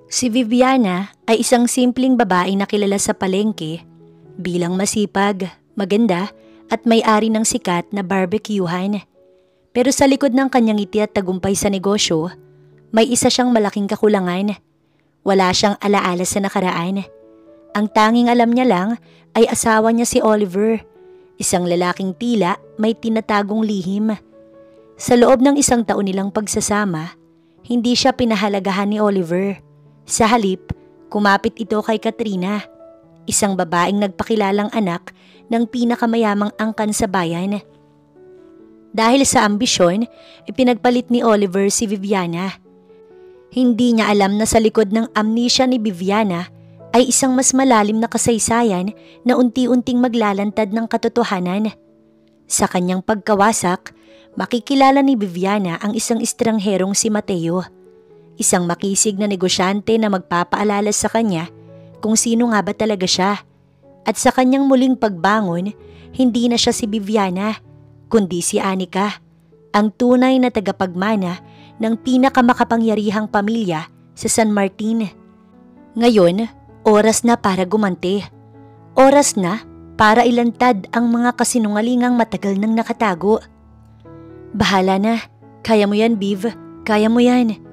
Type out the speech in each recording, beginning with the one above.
Si Viviana ay isang simpleng babae na kilala sa palengke bilang masipag, maganda at may-ari ng sikat na barbecuehan. Pero sa likod ng kanyang ngiti at tagumpay sa negosyo, may isa siyang malaking kakulangan. Wala siyang alaala sa nakaraan. Ang tanging alam niya lang ay asawa niya si Oliver, isang lalaking tila may tinatagong lihim. Sa loob ng 1 taon nilang pagsasama, hindi siya pinahalagahan ni Oliver. Sa halip, kumapit ito kay Katrina, isang babaeng nagpakilalang anak ng pinakamayamang angkan sa bayan. Dahil sa ambisyon, ipinagpalit ni Oliver si Viviana. Hindi niya alam na sa likod ng amnesia ni Viviana ay isang mas malalim na kasaysayan na unti-unting maglalantad ng katotohanan. Sa kanyang pagkawasak, makikilala ni Viviana ang isang estrangherong si Mateo. Isang makisig na negosyante na magpapaalala sa kanya kung sino nga ba talaga siya. At sa kanyang muling pagbangon, hindi na siya si Viviana, kundi si Anika, ang tunay na tagapagmana ng pinakamakapangyarihang pamilya sa San Martin. Ngayon, oras na para gumanti. Oras na para ilantad ang mga kasinungalingang matagal nang nakatago. Bahala na, kaya mo yan, Viv, kaya mo yan.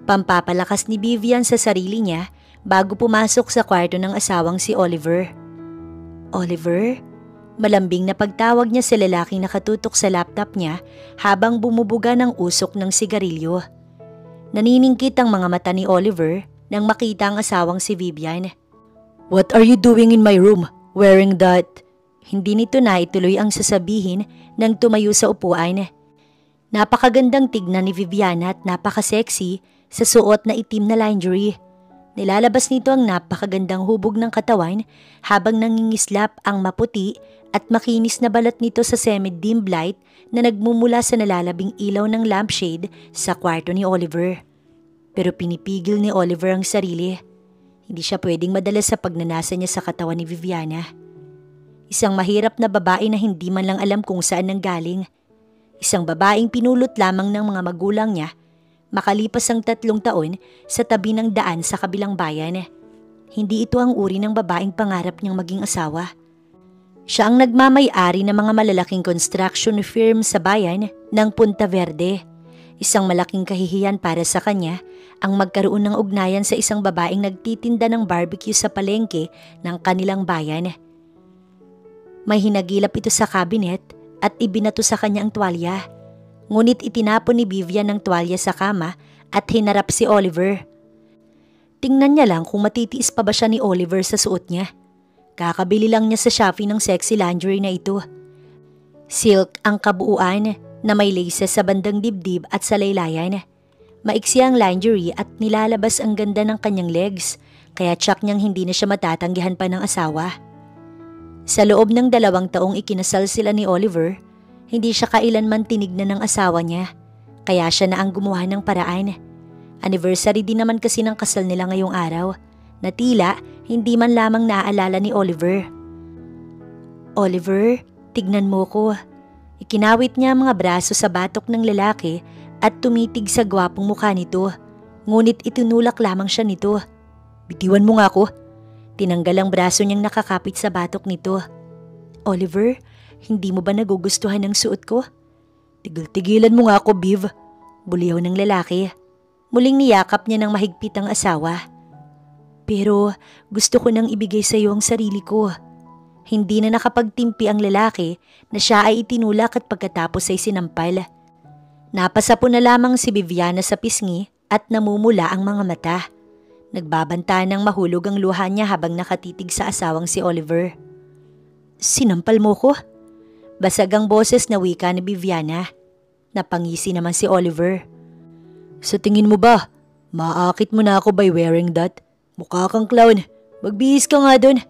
Pampapalakas ni Vivian sa sarili niya bago pumasok sa kwarto ng asawang si Oliver. Oliver? Malambing na pagtawag niya sa lalaking nakatutok sa laptop niya habang bumubuga ng usok ng sigarilyo. Naniningkit ang mga mata ni Oliver nang makita ang asawang si Vivian. "What are you doing in my room, wearing that?" Hindi nito na ituloy ang sasabihin nang tumayo sa upuan. Napakagandang tignan ni Viviana at napaka-sexy sa suot na itim na lingerie. Nilalabas nito ang napakagandang hubog ng katawan habang nangingislap ang maputi at makinis na balat nito sa semi-dim light na nagmumula sa nalalabing ilaw ng lampshade sa kwarto ni Oliver. Pero pinipigil ni Oliver ang sarili. Hindi siya pwedeng madala sa pagnanasa niya sa katawan ni Viviana. Isang mahirap na babae na hindi man lang alam kung saan nanggaling. Isang babaeng pinulot lamang ng mga magulang niya makalipas ang 3 taon sa tabi ng daan sa kabilang bayan. Hindi ito ang uri ng babaeng pangarap niyang maging asawa. Siya ang nagmamay-ari ng mga malalaking construction firm sa bayan ng Punta Verde. Isang malaking kahihiyan para sa kanya ang magkaroon ng ugnayan sa isang babaeng nagtitinda ng barbecue sa palengke ng kanilang bayan. May hinagilap ito sa cabinet at ibinato sa kanya ang tuwalya. Ngunit itinapon ni Vivian ang tuwalya sa kama at hinarap si Oliver. Tingnan niya lang kung matitiis pa ba siya ni Oliver sa suot niya. Kakabili lang niya sa Shopee ng sexy lingerie na ito. Silk ang kabuuan na may laces sa bandang dibdib at sa laylayan. Maiksi ang lingerie at nilalabas ang ganda ng kanyang legs, kaya tsak niyang hindi na siya matatanggihan pa ng asawa. Sa loob ng 2 taong ikinasal sila ni Oliver, hindi siya kailanman tinignan ng asawa niya, kaya siya na ang gumawa ng paraan. Anniversary din naman kasi ng kasal nila ngayong araw, na tila hindi man lamang naaalala ni Oliver. "Oliver, tignan mo ko." Ikinawit niya ang mga braso sa batok ng lalaki at tumitig sa gwapong mukha nito, ngunit itinulak lamang siya nito. "Bitiwan mo nga ako." Tinanggal ang braso niyang nakakapit sa batok nito. "Oliver, hindi mo ba nagugustuhan ang suot ko?" "Tigil-tigilan mo nga ako, Viv." Buliw ng lalaki. Muling niyakap niya ng mahigpit ang asawa. "Pero gusto ko nang ibigay sa iyo ang sarili ko." Hindi na nakapagtimpi ang lalaki na siya ay itinulak at pagkatapos ay sinampal. Napasapo na lamang si Viviana sa pisngi at namumula ang mga mata. Nagbabanta ng mahulog ang luha niya habang nakatitig sa asawang si Oliver. "Sinampal mo ko?" Basag ang boses na wika ni Viviana. Napangisi naman si Oliver. "Sa tingin mo ba, maaakit mo na ako by wearing that? Mukha kang clown. Magbihis ka nga dun."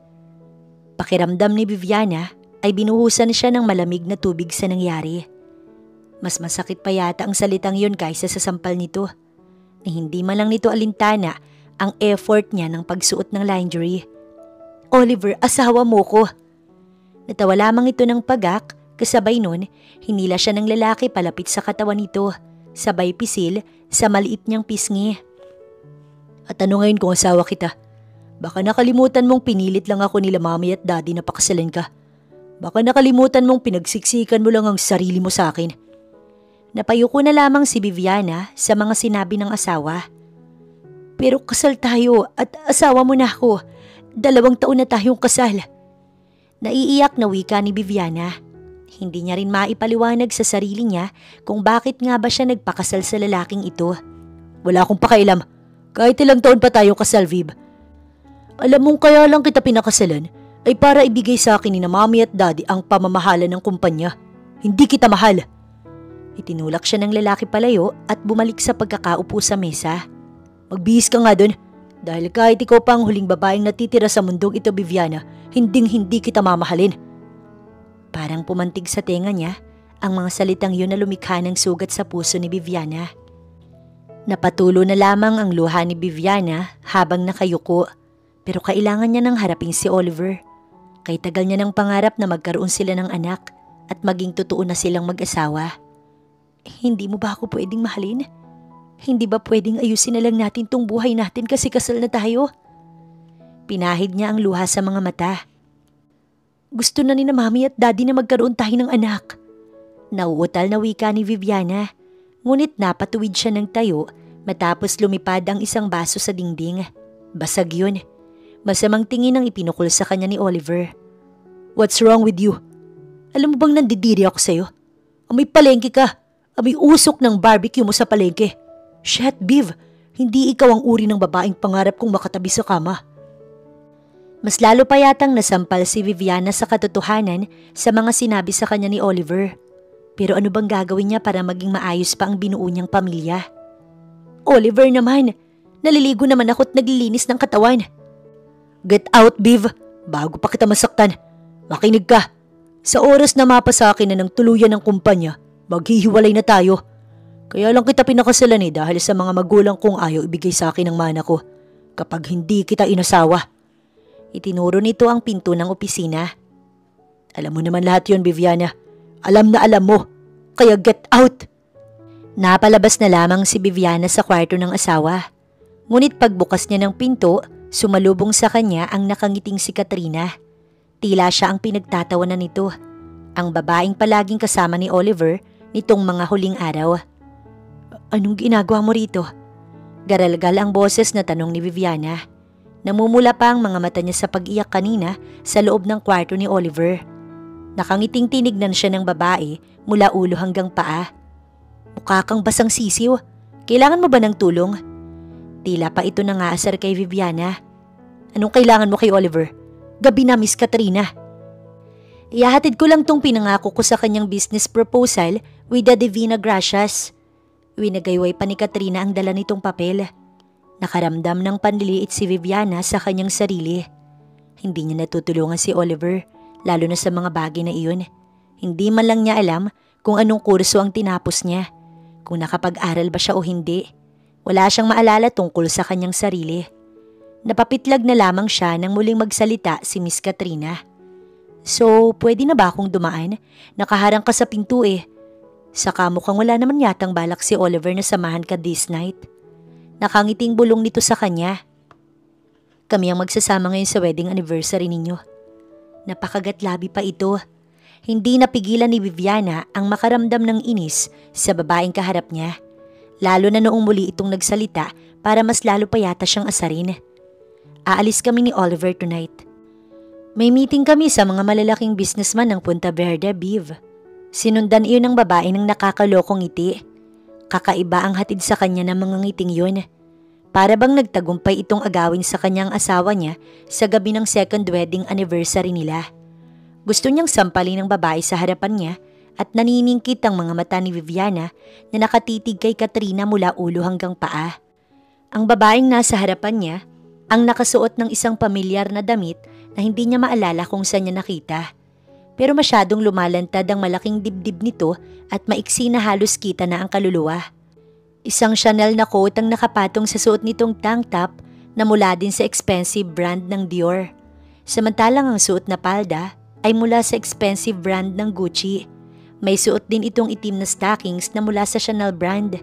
Pakiramdam ni Viviana ay binuhusan siya ng malamig na tubig sa nangyari. Mas masakit pa yata ang salitang yun kaysa sa sampal nito, na hindi man lang nito alintana ang effort niya ng pagsuot ng lingerie. "Oliver, asawa mo ko." Natawa lamang ito ng pagak, kasabay nun, hinila siya ng lalaki palapit sa katawan nito, sabay pisil sa maliit niyang pisngi. At ano ngayon kung asawa kita? Baka nakalimutan mong pinilit lang ako nila mommy at daddy na pakasalan ka. Baka nakalimutan mong pinagsiksikan mo lang ang sarili mo sa akin. Napayuko na lamang si Viviana sa mga sinabi ng asawa. Pero kasal tayo at asawa mo na ako. 2 taon na tayong kasal. Naiiyak na wika ni Viviana. Hindi niya rin maipaliwanag sa sarili niya kung bakit nga ba siya nagpakasal sa lalaking ito. Wala akong pakialam. Kahit ilang taon pa tayong kasal, Viv. Alam mong kaya lang kita pinakasalan ay para ibigay sa akin ni na mommy at daddy ang pamamahala ng kumpanya. Hindi kita mahal. Itinulak siya ng lalaki palayo at bumalik sa pagkakaupo sa mesa. Magbihis ka nga dun. Dahil kahit ikaw pa ang huling babaeng natitira sa mundong ito, Viviana, hindi kita mamahalin. Parang pumantig sa tenga niya ang mga salitang yun na lumikha ng sugat sa puso ni Viviana. Napatulo na lamang ang luha ni Viviana habang nakayuko, pero kailangan niya nang harapin si Oliver. Kay tagal niya ng pangarap na magkaroon sila ng anak at maging totoo na silang mag-asawa. Hindi mo ba ako pwedeng mahalin? Hindi ba pwedeng ayusin na lang natin tong buhay natin kasi kasal na tayo? Pinahid niya ang luha sa mga mata. Gusto na ni na mami at daddy na magkaroon tayo ng anak. Nauutal na wika ni Viviana, ngunit napatuwid siya ng tayo matapos lumipad ang isang baso sa dingding. Basag yun. Masamang tingin ang ipinukol sa kanya ni Oliver. What's wrong with you? Alam mo bang nandidiri ako sa'yo? Amoy palengke ka. Amoy usok ng barbecue mo sa palengke. Shit, Viv. Hindi ikaw ang uri ng babaeng pangarap kong makatabi sa kama. Mas lalo pa yatang nasampal si Viviana sa katotohanan sa mga sinabi sa kanya ni Oliver. Pero ano bang gagawin niya para maging maayos pa ang binuo niyang pamilya? Oliver naman, naliligo naman ako at naglilinis ng katawan. Get out, Viv, bago pa kita masaktan. Makinig ka. Sa oras na mapa sa akin na ng tuluyan ng kumpanya, maghihiwalay na tayo. Kaya lang kita pinakasalan dahil sa mga magulang kong ayaw ibigay sa akin ang mana ko kapag hindi kita inasawa. Itinuro nito ang pinto ng opisina. Alam mo naman lahat yon, Viviana. Alam na alam mo. Kaya get out! Napalabas na lamang si Viviana sa kwarto ng asawa. Ngunit pagbukas niya ng pinto, sumalubong sa kanya ang nakangiting si Katrina. Tila siya ang pinagtatawanan nito. Ang babaeng palaging kasama ni Oliver nitong mga huling araw. Anong ginagawa mo rito? Garalgal ang boses na tanong ni Viviana. Namumula pa ang mga mata niya sa pag-iyak kanina sa loob ng kwarto ni Oliver. Nakangiting tinignan siya ng babae mula ulo hanggang paa. Mukha kang basang sisiw. Kailangan mo ba ng tulong? Tila pa ito nangaasar kay Viviana. Anong kailangan mo kay Oliver? Gabi na, Miss Katrina. Ihahatid ko lang tong pinangako ko sa kanyang business proposal with the Divina Gracias. Winagayway pa ni Katrina ang dala nitong papel. Nakaramdam ng panliliit si Viviana sa kanyang sarili. Hindi niya natutulungan si Oliver, lalo na sa mga bagay na iyon. Hindi man lang niya alam kung anong kurso ang tinapos niya, kung nakapag-aral ba siya o hindi. Wala siyang maalala tungkol sa kanyang sarili. Napapitlag na lamang siya nang muling magsalita si Miss Katrina. So, pwede na ba akong dumaan? Nakaharang ka sa pinto eh. Saka mukhang wala naman yatang balak si Oliver na samahan ka this night. Nakangiting bulong nito sa kanya. Kami ang magsasama ngayon sa wedding anniversary ninyo. Napakagatlabi pa ito. Hindi napigilan ni Viviana ang makaramdam ng inis sa babaeng kaharap niya. Lalo na noong muli itong nagsalita para mas lalo pa yata siyang asarin. Aalis kami ni Oliver tonight. May meeting kami sa mga malalaking businessman ng Punta Verde, Viv. Sinundan iyon ng babae ng nakakalokong ngiti. Kakaiba ang hatid sa kanya ng mga ngiting yun. Para bang nagtagumpay itong agawin sa kanyang asawa niya sa gabi ng second wedding anniversary nila. Gusto niyang sampalin ng babae sa harapan niya at naniningkit ang mga mata ni Viviana na nakatitig kay Katrina mula ulo hanggang paa. Ang babaeng nasa harapan niya ang nakasuot ng isang pamilyar na damit na hindi niya maalala kung saan niya nakita. Pero masyadong lumalantad ang malaking dibdib nito at maiksi na halos kita na ang kaluluwa. Isang Chanel na coat ang nakapatong sa suot nitong tank top na mula din sa expensive brand ng Dior. Samantalang ang suot na palda ay mula sa expensive brand ng Gucci. May suot din itong itim na stockings na mula sa Chanel brand.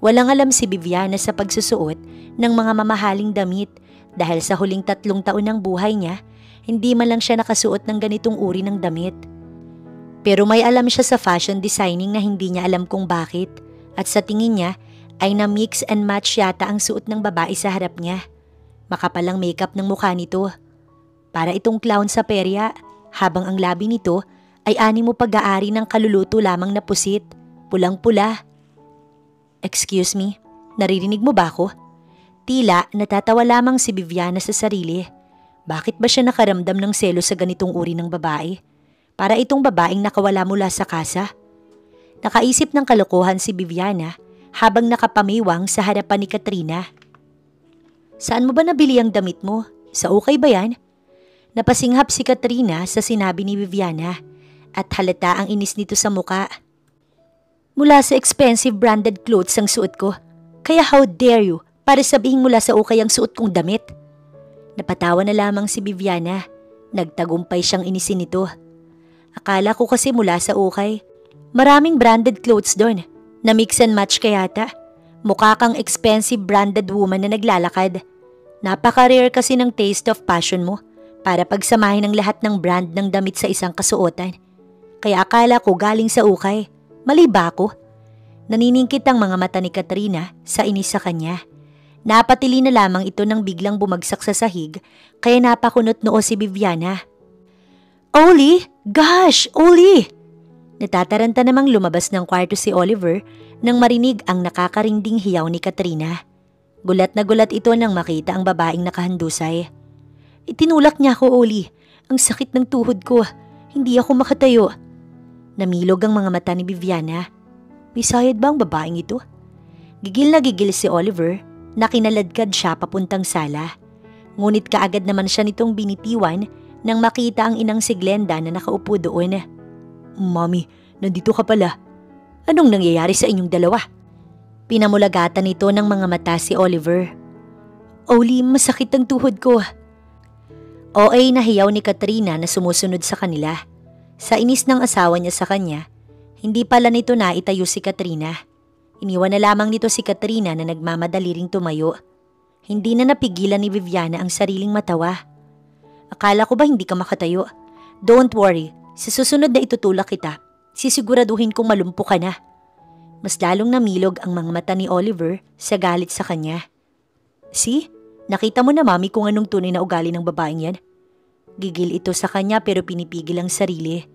Walang alam si Viviana sa pagsusuot ng mga mamahaling damit dahil sa huling 3 taon ng buhay niya, hindi man lang siya nakasuot ng ganitong uri ng damit. Pero may alam siya sa fashion designing na hindi niya alam kung bakit at sa tingin niya ay na-mix and match yata ang suot ng babae sa harap niya. Makapalang makeup ng mukha nito. Para itong clown sa perya, habang ang labi nito ay animo pag-aari ng kaluluto lamang na pusit, pulang-pula. Excuse me, naririnig mo ba ako? Tila natatawa lamang si Viviana sa sarili. Bakit ba siya nakaramdam ng selo sa ganitong uri ng babae? Para itong babaeng nakawala mula sa kasa? Nakaisip ng kalokohan si Viviana habang nakapamiwang sa harapan ni Katrina. Saan mo ba nabili ang damit mo? Sa ukay ba yan? Napasinghap si Katrina sa sinabi ni Viviana at halata ang inis nito sa muka. Mula sa expensive branded clothes ang suot ko. Kaya how dare you para sabihin mula sa ukay ang suot kong damit? Napatawa na lamang si Viviana. Nagtagumpay siyang inisin nito. Akala ko kasi mula sa ukay. Maraming branded clothes doon. Na mix and match kaya yata. Mukha kang expensive branded woman na naglalakad. Napaka-rare kasi ng taste of passion mo para pagsamahin ang lahat ng brand ng damit sa isang kasuotan. Kaya akala ko galing sa ukay. Mali ba ako? Naniningkit ang mga mata ni Katrina sa inis sa kanya. Napatili na lamang ito nang biglang bumagsak sa sahig kaya napakunot noo si Viviana. Oli! Gosh! Oli! Natataranta namang lumabas ng kwarto si Oliver nang marinig ang nakakaringding hiyaw ni Katrina. Gulat na gulat ito nang makita ang babaeng nakahandusay. Itinulak niya ako, Oli. Ang sakit ng tuhod ko. Hindi ako makatayo. Namilog ang mga mata ni Viviana. May sayad ba ang babaeng ito? Gigil na gigil si Oliver na kinaladkad siya papuntang sala. Ngunit kaagad naman siya nitong binitiwan nang makita ang inang si Glenda na nakaupo doon. Mami, nandito ka pala. Anong nangyayari sa inyong dalawa? Pinamulagatan nito ng mga mata si Oliver. Oli, masakit ang tuhod ko. OA na hiyaw ni Katrina na sumusunod sa kanila. Sa inis ng asawa niya sa kanya, hindi pala nito naitayo si Katrina. Iniwan na lamang nito si Katrina na nagmamadali ring tumayo. Hindi na napigilan ni Viviana ang sariling matawa. Akala ko ba hindi ka makatayo? Don't worry, sa susunod na itutulak kita, sisiguraduhin kong malumpo ka na. Mas lalong namilog ang mga mata ni Oliver sa galit sa kanya. See? Nakita mo na mami kung anong tunay na ugali ng babaeng yan? Gigil ito sa kanya pero pinipigil ang sarili.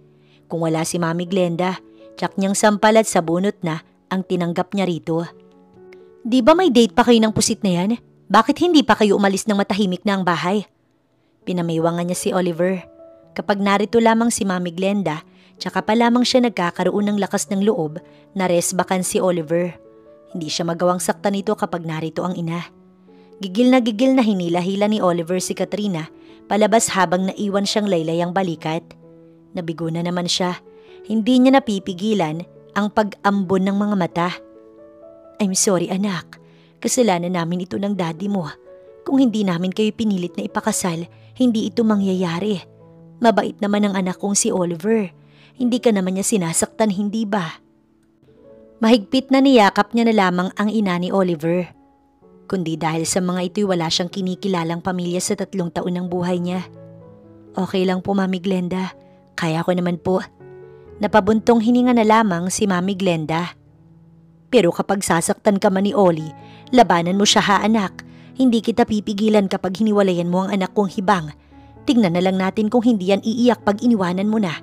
Kung wala si Mami Glenda, tsak niyang sampal at sabunot na ang tinanggap niya rito. Di ba may date pa kayo ng pusit na yan? Bakit hindi pa kayo umalis ng matahimik na ang bahay? Pinamiwangan niya si Oliver. Kapag narito lamang si Mami Glenda, tsaka pa lamang siya nagkakaroon ng lakas ng loob na resbakan si Oliver. Hindi siya magawang saktan nito kapag narito ang ina. Gigil na hinila-hila ni Oliver si Katrina palabas habang naiwan siyang laylayang balikat. Nabigo na naman siya. Hindi niya napipigilan ang pag-ambon ng mga mata. I'm sorry anak. Kasalanan namin ito ng daddy mo. Kung hindi namin kayo pinilit na ipakasal, hindi ito mangyayari. Mabait naman ang anak kong si Oliver. Hindi ka naman niya sinasaktan, hindi ba? Mahigpit na niyakap niya na lamang ang ina ni Oliver. Kundi dahil sa mga ito'y wala siyang kinikilalang pamilya sa 3 taon ng buhay niya. Okay lang po, Mami Glenda. Kaya ko naman po. Napabuntong hininga na lamang si Mami Glenda. Pero kapag sasaktan ka man ni Oli, labanan mo siya ha anak. Hindi kita pipigilan kapag hiniwalayan mo ang anak kong hibang. Tingnan na lang natin kung hindi yan iiyak pag iniwanan mo na.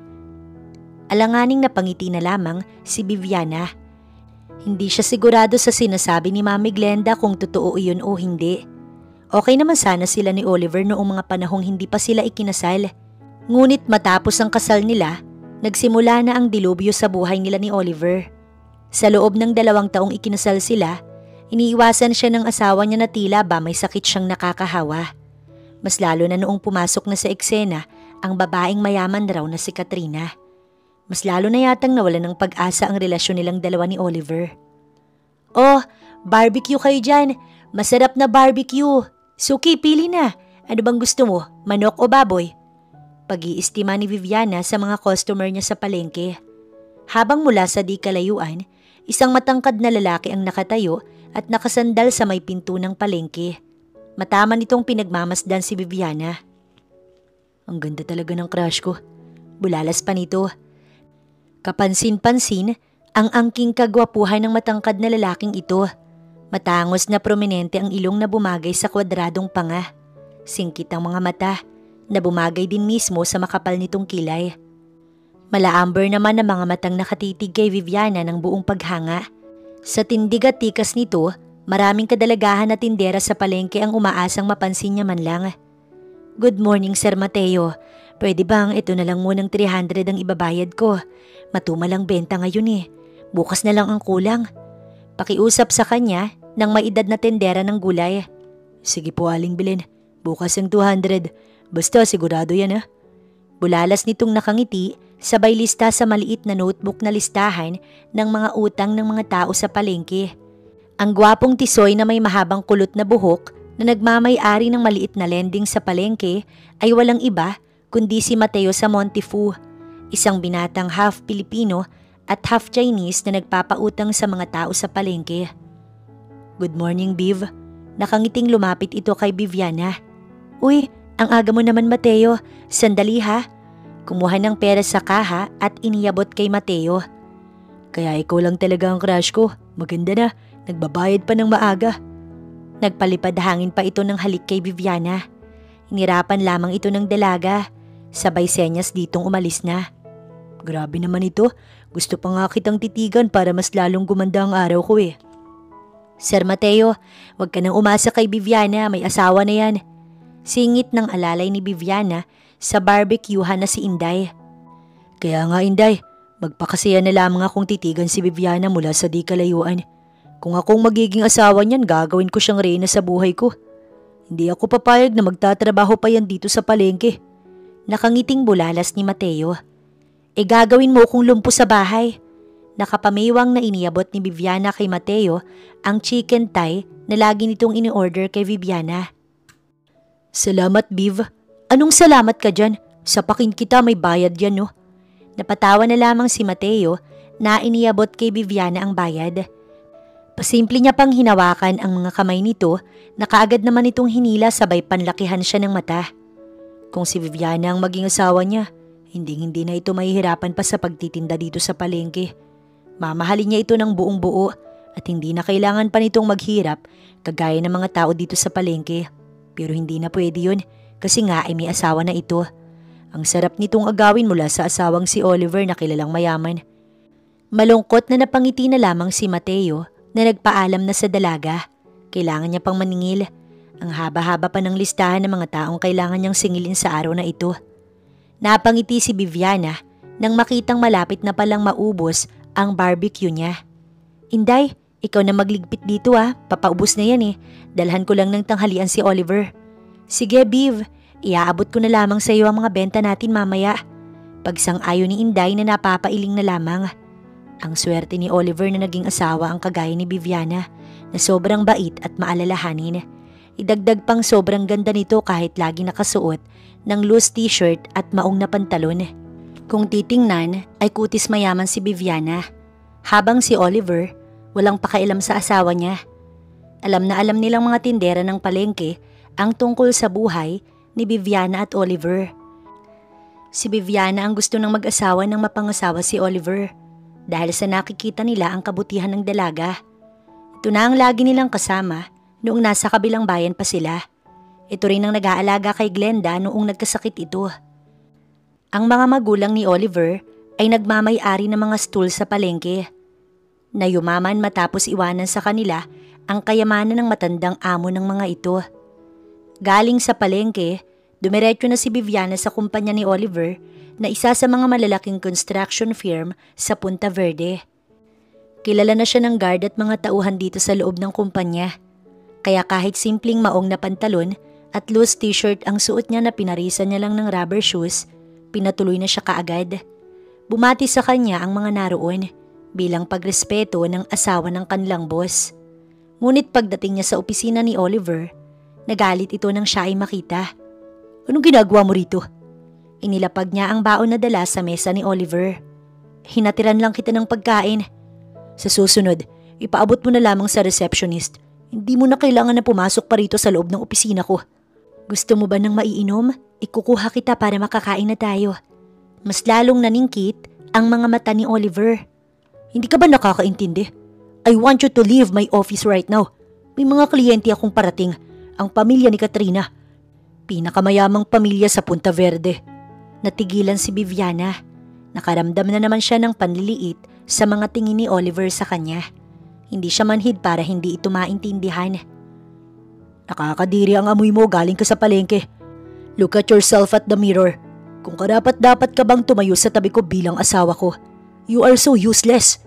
Alanganing napangiti na lamang si Viviana. Hindi siya sigurado sa sinasabi ni Mami Glenda kung totoo iyon o hindi. Okay naman sana sila ni Oliver noong mga panahong hindi pa sila ikinasal. Ngunit matapos ang kasal nila, nagsimula na ang dilubyo sa buhay nila ni Oliver. Sa loob ng 2 taong ikinasal sila, iniiwasan siya ng asawa niya na tila ba may sakit siyang nakakahawa. Mas lalo na noong pumasok na sa eksena ang babaeng mayaman raw na si Katrina. Mas lalo na yatang nawalan ng pag-asa ang relasyon nilang dalawa ni Oliver. Oh, barbecue kayo dyan. Masarap na barbecue. Suki, pili na. Ano bang gusto mo? Manok o baboy? Pag-iistima ni Viviana sa mga customer niya sa palengke. Habang mula sa di kalayuan, Isang matangkad na lalaki ang nakatayo at nakasandal sa may pinto ng palengke. Matama nitong pinagmamasdan si Viviana. Ang ganda talaga ng crush ko. Bulalas pa nito. Kapansin-pansin ang angking kagwapuhan ng matangkad na lalaking ito. Matangos na prominente ang ilong na bumagay sa kwadradong panga. Singkit ang mga mata na bumagay din mismo sa makapal nitong kilay. Malaamber naman ang mga matang nakatitig kay Viviana ng buong paghanga. Sa tindig at tikas nito, maraming kadalagahan na tindera sa palengke ang umaasang mapansin niya man lang. Good morning, Sir Mateo. Pwede bang ito na lang munang 300 ang ibabayad ko? Matumalang benta ngayon eh. Bukas na lang ang kulang. Pakiusap sa kanya ng may edad na tendera ng gulay. Sige po, Aling Belen. Bukas ang 200. Basta sigurado yan ah. Bulalas nitong nakangiti, sabay lista sa maliit na notebook na listahan ng mga utang ng mga tao sa palengke. Ang gwapong tisoy na may mahabang kulot na buhok na nagmamay-ari ng maliit na lending sa palengke ay walang iba kundi si Mateo Samontifu, isang binatang half Pilipino at half Chinese na nagpapautang sa mga tao sa palengke. Good morning, Viv. Nakangiting lumapit ito kay Viviana. Uy, ang aga mo naman, Mateo. Sandali ha. Kumuha ng pera sa kaha at iniabot kay Mateo. Kaya ikaw lang talaga ang crush ko. Maganda na, nagbabayad pa ng maaga. Nagpalipad hangin pa ito ng halik kay Viviana. Inirapan lamang ito ng dalaga. Sabay senyas ditong umalis na. Grabe naman ito. Gusto pa nga kitang titigan para mas lalong gumanda ang araw ko eh. Sir Mateo, wag ka nang umasa kay Viviana. May asawa na yan. Singit ng alalay ni Viviana sa barbecuehan na si Inday. Kaya nga Inday, magpakasaya na lamang akong titigan si Viviana mula sa di kalayuan. Kung akong magiging asawa niyan, gagawin ko siyang reyna sa buhay ko. Hindi ako papayag na magtatrabaho pa yan dito sa palengke. Nakangiting bulalas ni Mateo. Gagawin mo kung lumpo sa bahay. Nakapamiwang na iniabot ni Viviana kay Mateo ang chicken thigh na lagi nitong ini-order kay Viviana. Salamat, Viv. Anong salamat ka dyan? Sapakin kita, may bayad yan, no? Napatawa na lamang si Mateo na iniabot kay Viviana ang bayad. Pasimple niya pang hinawakan ang mga kamay nito na kaagad naman itong hinila sabay panlakihan siya ng mata. Kung si Viviana ang maging asawa niya, hindi na ito mahihirapan pa sa pagtitinda dito sa palengke. Mamahalin niya ito ng buong buo at hindi na kailangan pa nitong maghirap kagaya ng mga tao dito sa palengke. Pero hindi na pwede yun kasi nga ay may asawa na ito. Ang sarap nitong agawin mula sa asawang si Oliver na kilalang mayaman. Malungkot na napangiti na lamang si Mateo na nagpaalam na sa dalaga. Kailangan niya pang maningil. Ang haba-haba pa ng listahan ng mga taong kailangan niyang singilin sa araw na ito. Napangiti si Viviana nang makitang malapit na palang maubos ang barbecue niya. Inday, ikaw na magligpit dito ah. Papaubos na yan eh. Dalhan ko lang ng tanghalian si Oliver. Sige, Viv. Iaabot ko na lamang sa iyo ang mga benta natin mamaya. Pagsang-ayon ni Inday na napapailing na lamang. Ang swerte ni Oliver na naging asawa ang kagaya ni Viviana na sobrang bait at maalalahanin. Idagdag pang sobrang ganda nito kahit lagi nakasuot ng loose t-shirt at maong na pantalon. Kung titingnan ay kutis mayaman si Viviana. Habang si Oliver, walang pakialam sa asawa niya. Alam na alam nilang mga tindera ng palengke ang tungkol sa buhay ni Viviana at Oliver. Si Viviana ang gusto ng mag-asawa ng mapangasawa si Oliver dahil sa nakikita nila ang kabutihan ng dalaga. Ito na ang lagi nilang kasama noong nasa kabilang bayan pa sila. Ito rin ang nag-aalaga kay Glenda noong nagkasakit ito. Ang mga magulang ni Oliver ay nagmamay-ari ng mga stool sa palengke. Nayumaman matapos iwanan sa kanila ang kayamanan ng matandang amo ng mga ito. Galing sa palengke, dumiretso na si Viviana sa kumpanya ni Oliver na isa sa mga malalaking construction firm sa Punta Verde. Kilala na siya ng guard at mga tauhan dito sa loob ng kumpanya. Kaya kahit simpleng maong na pantalon at loose t-shirt ang suot niya na pinarisan niya lang ng rubber shoes, pinatuloy na siya kaagad. Bumati sa kanya ang mga naroon bilang pagrespeto ng asawa ng kanilang boss. Ngunit pagdating niya sa opisina ni Oliver, nagalit ito nang siya ay makita. Anong ginagawa mo rito? Inilapag niya ang baon na dala sa mesa ni Oliver. Hinatiran lang kita ng pagkain. Sa susunod, ipaabot mo na lamang sa receptionist. Hindi mo na kailangan na pumasok pa rito sa loob ng opisina ko. Gusto mo ba ng maiinom? Ikukuha kita para makakain na tayo. Mas lalong naningkit ang mga mata ni Oliver. Hindi ka ba nakakaintindi? I want you to leave my office right now. May mga kliyente akong parating. Ang pamilya ni Katrina. Pinakamayamang pamilya sa Punta Verde. Natigilan si Viviana. Nakaramdam na naman siya ng panliliit sa mga tingin ni Oliver sa kanya. Hindi siya manhid para hindi ito maintindihan. Nakakadiri ang amoy mo, galing ka sa palengke. Look at yourself at the mirror. Kung karapat-dapat ka bang tumayo sa tabi ko bilang asawa ko? You are so useless.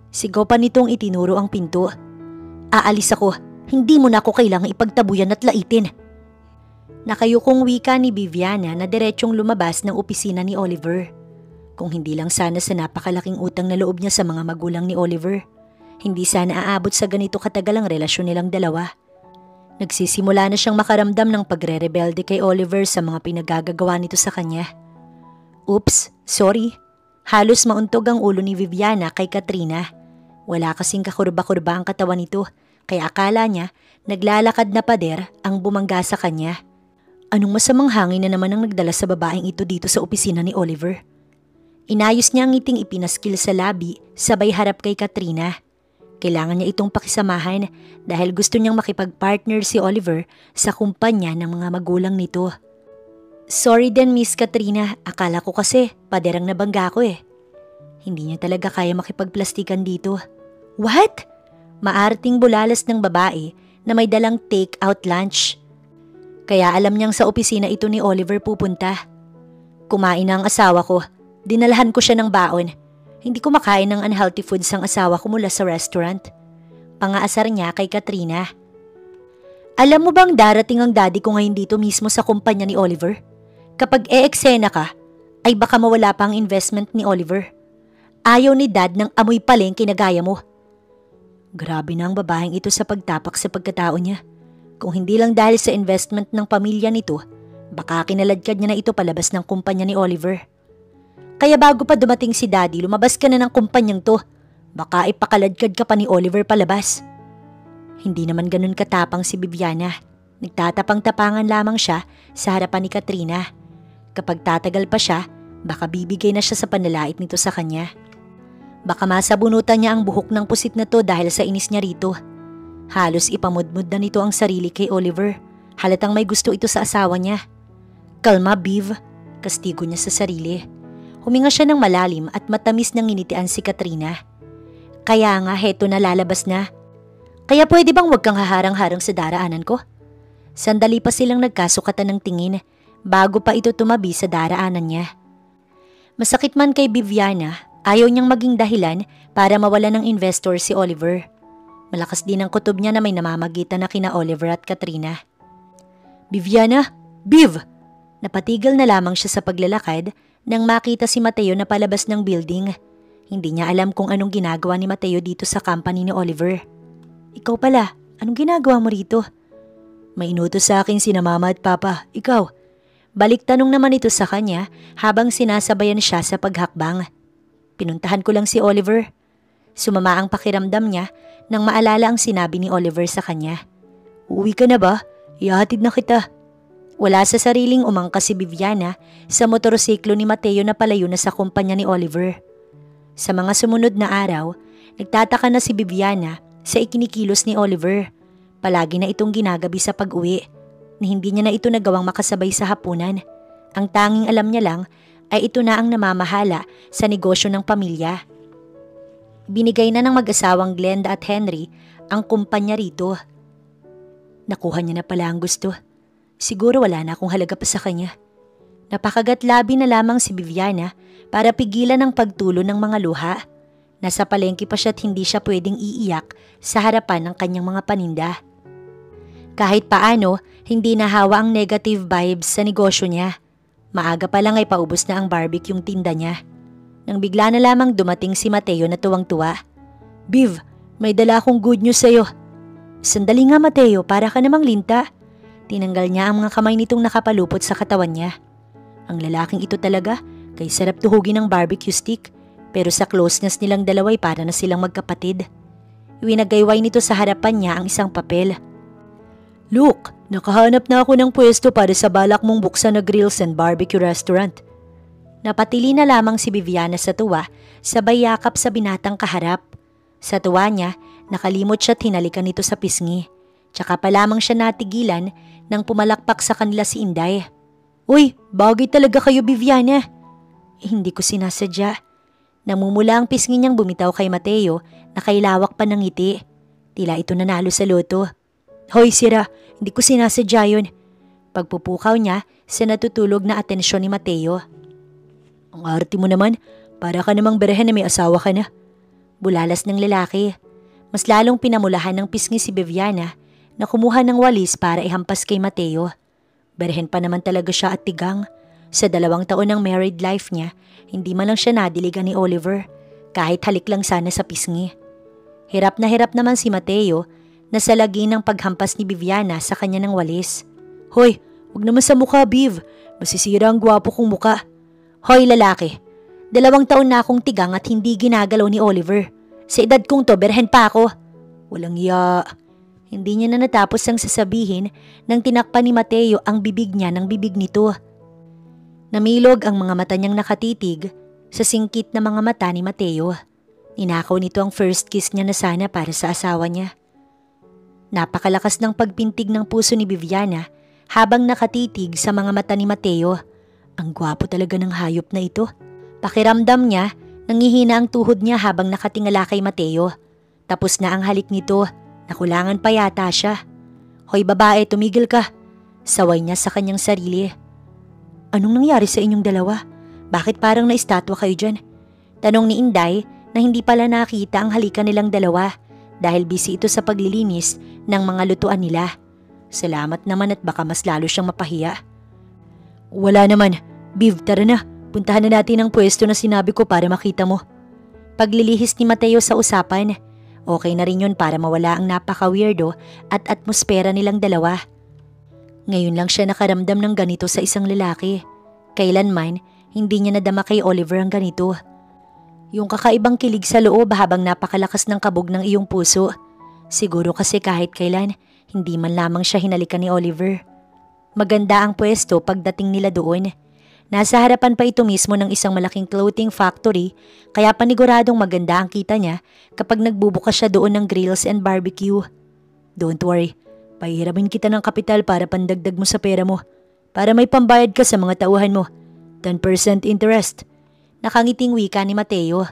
Sigaw pa nitong itinuro ang pinto. Aalis ako. Hindi mo na ako kailangang ipagtabuyan at laitin. Nakayukong wika ni Viviana na diretsyong lumabas ng opisina ni Oliver. Kung hindi lang sana sa napakalaking utang na loob niya sa mga magulang ni Oliver, hindi sana aabot sa ganito katagal ang relasyon nilang dalawa. Nagsisimula na siyang makaramdam ng pagre-rebelde kay Oliver sa mga pinagagagawa nito sa kanya. Oops, sorry. Halos mauntog ang ulo ni Viviana kay Katrina. Wala kasing kakurba-kurba ang katawan nito, kaya akala niya naglalakad na pader ang bumangga sa kanya. Anong masamang hangin na naman ang nagdala sa babaeng ito dito sa opisina ni Oliver? Inayos niya ang ngiting ipinaskil sa labi sabay harap kay Katrina. Kailangan niya itong pakisamahan dahil gusto niyang makipag-partner si Oliver sa kumpanya ng mga magulang nito. Sorry din Miss Katrina, akala ko kasi paderang nabangga ko eh. Hindi niya talaga kaya makipagplastikan dito. What? Maarting bulalas ng babae na may dalang take-out lunch. Kaya alam niyang sa opisina ito ni Oliver pupunta. Kumain na ang asawa ko. Dinalahan ko siya ng baon. Hindi ko makain ng unhealthy foods ang asawa ko mula sa restaurant. Pangaasar niya kay Katrina. Alam mo bang darating ang daddy ko ngayon dito mismo sa kumpanya ni Oliver? Kapag e-eksena ka, ay baka mawala pa ang investment ni Oliver. Ayaw ni dad ng amoy palengke na gaya mo. Grabe na ang babaeng ito sa pagtapak sa pagkatao niya. Kung hindi lang dahil sa investment ng pamilya nito, baka kinaladkad niya na ito palabas ng kumpanya ni Oliver. Kaya bago pa dumating si daddy, lumabas ka na ng kumpanyang to. Baka ipakaladkad ka pa ni Oliver palabas. Hindi naman ganun katapang si Viviana. Nagtatapang-tapangan lamang siya sa harapan ni Katrina. Kapag tatagal pa siya, baka bibigay na siya sa panlalait nito sa kanya. Baka masabunutan niya ang buhok ng pusit na to dahil sa inis niya rito. Halos ipamudmud na nito ang sarili kay Oliver. Halatang may gusto ito sa asawa niya. Kalma, Viv. Kastigo niya sa sarili. Huminga siya ng malalim at matamis nang nginitian si Katrina. Kaya nga heto na lalabas na. Kaya pwede bang wag kang haharang-harang sa daraanan ko? Sandali pa silang nagkasukatan ng tingin bago pa ito tumabi sa daraanan niya. Masakit man kay Viviana, ayaw niyang maging dahilan para mawala ng investor si Oliver. Malakas din ang kutob niya na may namamagitan na kina Oliver at Katrina. Viviana! Viv! Napatigil na lamang siya sa paglalakad nang makita si Mateo na palabas ng building. Hindi niya alam kung anong ginagawa ni Mateo dito sa company ni Oliver. Ikaw pala, anong ginagawa mo rito? May inutos sa akin sina mama at papa, ikaw. Balik tanong naman ito sa kanya habang sinasabayan siya sa paghakbang. Pinuntahan ko lang si Oliver. Sumama ang pakiramdam niya nang maalala ang sinabi ni Oliver sa kanya. Uwi ka na ba? Ihahatid na kita. Wala sa sariling umangkas si Viviana sa motorsiklo ni Mateo na palayo na sa kumpanya ni Oliver. Sa mga sumunod na araw, nagtataka na si Viviana sa ikinikilos ni Oliver. Palagi na itong ginagabi sa pag-uwi na hindi niya na ito nagawang makasabay sa hapunan. Ang tanging alam niya lang ay ito na ang namamahala sa negosyo ng pamilya. Binigay na ng mag-asawang Glenda at Henry ang kumpanya rito. Nakuha niya na pala ang gusto. Siguro wala na akong halaga pa sa kanya. Napakagatlabi na lamang si Viviana para pigilan ang pagtulo ng mga luha. Nasa palengke pa siya at hindi siya pwedeng iiyak sa harapan ng kanyang mga paninda. Kahit paano, hindi nahawa ang negative vibes sa negosyo niya. Maaga pa lang ay paubos na ang barbecue yung tinda niya. Nang bigla na lamang dumating si Mateo na tuwang-tuwa. Viv, may dala akong good news sa'yo. Sandali nga Mateo, para ka namang linta. Tinanggal niya ang mga kamay nitong nakapalupot sa katawan niya. Ang lalaking ito talaga, kay sarap tuhugin ng barbecue stick. Pero sa closeness nilang dalaway para na silang magkapatid. Winagayway nito sa harapan niya ang isang papel. Look, nakahanap na ako ng pwesto para sa balak mong buksan na grills and barbecue restaurant. Napatili na lamang si Viviana sa tuwa, sabay yakap sa binatang kaharap. Sa tuwa niya, nakalimot siya at hinalikan nito sa pisngi. Tsaka pa lamang siya natigilan nang pumalakpak sa kanila si Inday. Uy, bagay talaga kayo, Viviana. Hindi ko sinasadya. Namumula ang pisngi niyang bumitaw kay Mateo na kailawak pa ng ngiti. Tila ito nanalo sa loto. Hoy sira, hindi ko sinasadya yun. Pagpupukaw niya sa natutulog na atensyon ni Mateo. Ang arte mo naman, para ka namang berehan na may asawa ka na. Bulalas ng lalaki. Mas lalong pinamulahan ng pisngi si Viviana na kumuha ng walis para ihampas kay Mateo. Berhen pa naman talaga siya at tigang. Sa 2 taon ng married life niya, hindi man lang siya nadiligan ni Oliver, kahit halik lang sana sa pisngi. Hirap naman si Mateo na sa lagi ng paghampas ni Viviana sa kanya ng walis. Hoy, wag naman sa mukha, Viv. Masisira ang gwapo kong muka. Hoy lalaki, 2 taon na akong tigang at hindi ginagalaw ni Oliver. Sa edad kong to, berhen pa ako. Walang iya. Hindi niya na natapos ang sasabihin nang tinakpan ni Mateo ang bibig niya ng bibig nito. Namilog ang mga mata niyang nakatitig sa singkit na mga mata ni Mateo. Ninakaw nito ang first kiss niya na sana para sa asawa niya. Napakalakas ng pagpintig ng puso ni Viviana habang nakatitig sa mga mata ni Mateo. Ang gwapo talaga ng hayop na ito. Pakiramdam niya, nangihina ang tuhod niya habang nakatingala kay Mateo. Tapos na ang halik nito, nakulangan pa yata siya. Hoy babae, tumigil ka. Saway niya sa kanyang sarili. Anong nangyari sa inyong dalawa? Bakit parang naistatwa kayo dyan? Tanong ni Inday na hindi pala nakita ang halikan nilang dalawa dahil busy ito sa paglilinis ng mga lutuan nila. Salamat naman at baka mas lalo siyang mapahiya. Wala naman. Viv, tara na. Puntahan na natin ang pwesto na sinabi ko para makita mo. Paglilihis ni Mateo sa usapan, okay na rin yun para mawala ang napaka-weirdo at atmosfera nilang dalawa. Ngayon lang siya nakaramdam ng ganito sa isang lalaki. Kailanman, hindi niya nadama kay Oliver ang ganito. Yung kakaibang kilig sa loob habang napakalakas ng kabog ng iyong puso. Siguro kasi kahit kailan, hindi man lamang siya hinalikan ni Oliver. Maganda ang pwesto pagdating nila doon. Nasa harapan pa ito mismo ng isang malaking clothing factory, kaya paniguradong maganda ang kita niya kapag nagbubukas siya doon ng grills and barbecue. Don't worry. Pahiramin kita ng kapital para pandagdag mo sa pera mo. Para may pambayad ka sa mga tauhan mo. 10% interest. Nakangiting wika ni Mateo.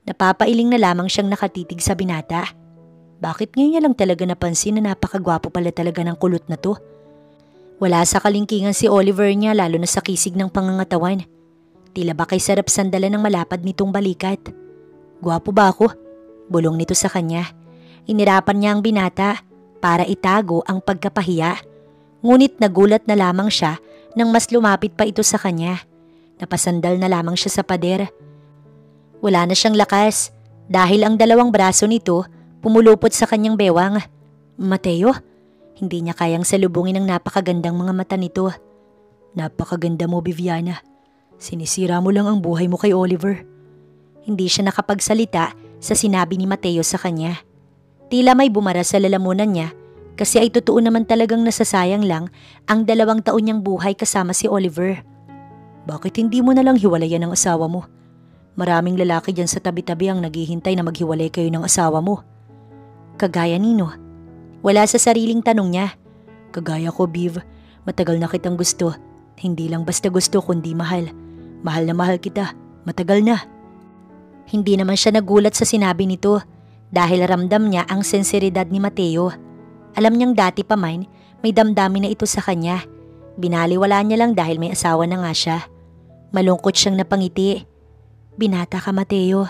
Napapailing na lamang siyang nakatitig sa binata. Bakit ngayon niya lang talaga napansin na napakagwapo pala talaga ng kulot na to? Wala sa kalingkingan si Oliver niya lalo na sa kisig ng pangangatawan. Tila ba kay sarap sandalan ng malapad nitong balikat. Gwapo ba ako? Bulong nito sa kanya. Inirapan niya ang binata para itago ang pagkapahiya. Ngunit nagulat na lamang siya nang mas lumapit pa ito sa kanya. Napasandal na lamang siya sa pader. Wala na siyang lakas dahil ang 2 braso nito pumulupot sa kanyang bewang. Mateo? Hindi niya kayang salubungin ang napakagandang mga mata nito. Napakaganda mo, Viviana. Sinisira mo lang ang buhay mo kay Oliver. Hindi siya nakapagsalita sa sinabi ni Mateo sa kanya. Tila may bumara sa lalamunan niya kasi ay totoo naman talagang nasasayang lang ang 2 taon niyang buhay kasama si Oliver. Bakit hindi mo na lang hiwalayan ang asawa mo? Maraming lalaki dyan sa tabi-tabi ang naghihintay na maghiwalay kayo ng asawa mo. Kagaya nino? Wala sa sariling tanong niya. Kagaya ko, Viv. Matagal na kitang gusto. Hindi lang basta gusto kundi mahal. Mahal na mahal kita. Matagal na. Hindi naman siya nagulat sa sinabi nito dahil ramdam niya ang senseridad ni Mateo. Alam niyang dati pa man may damdamin na ito sa kanya. Binaliwala niya lang dahil may asawa na nga siya. Malungkot siyang napangiti. Binata ka, Mateo.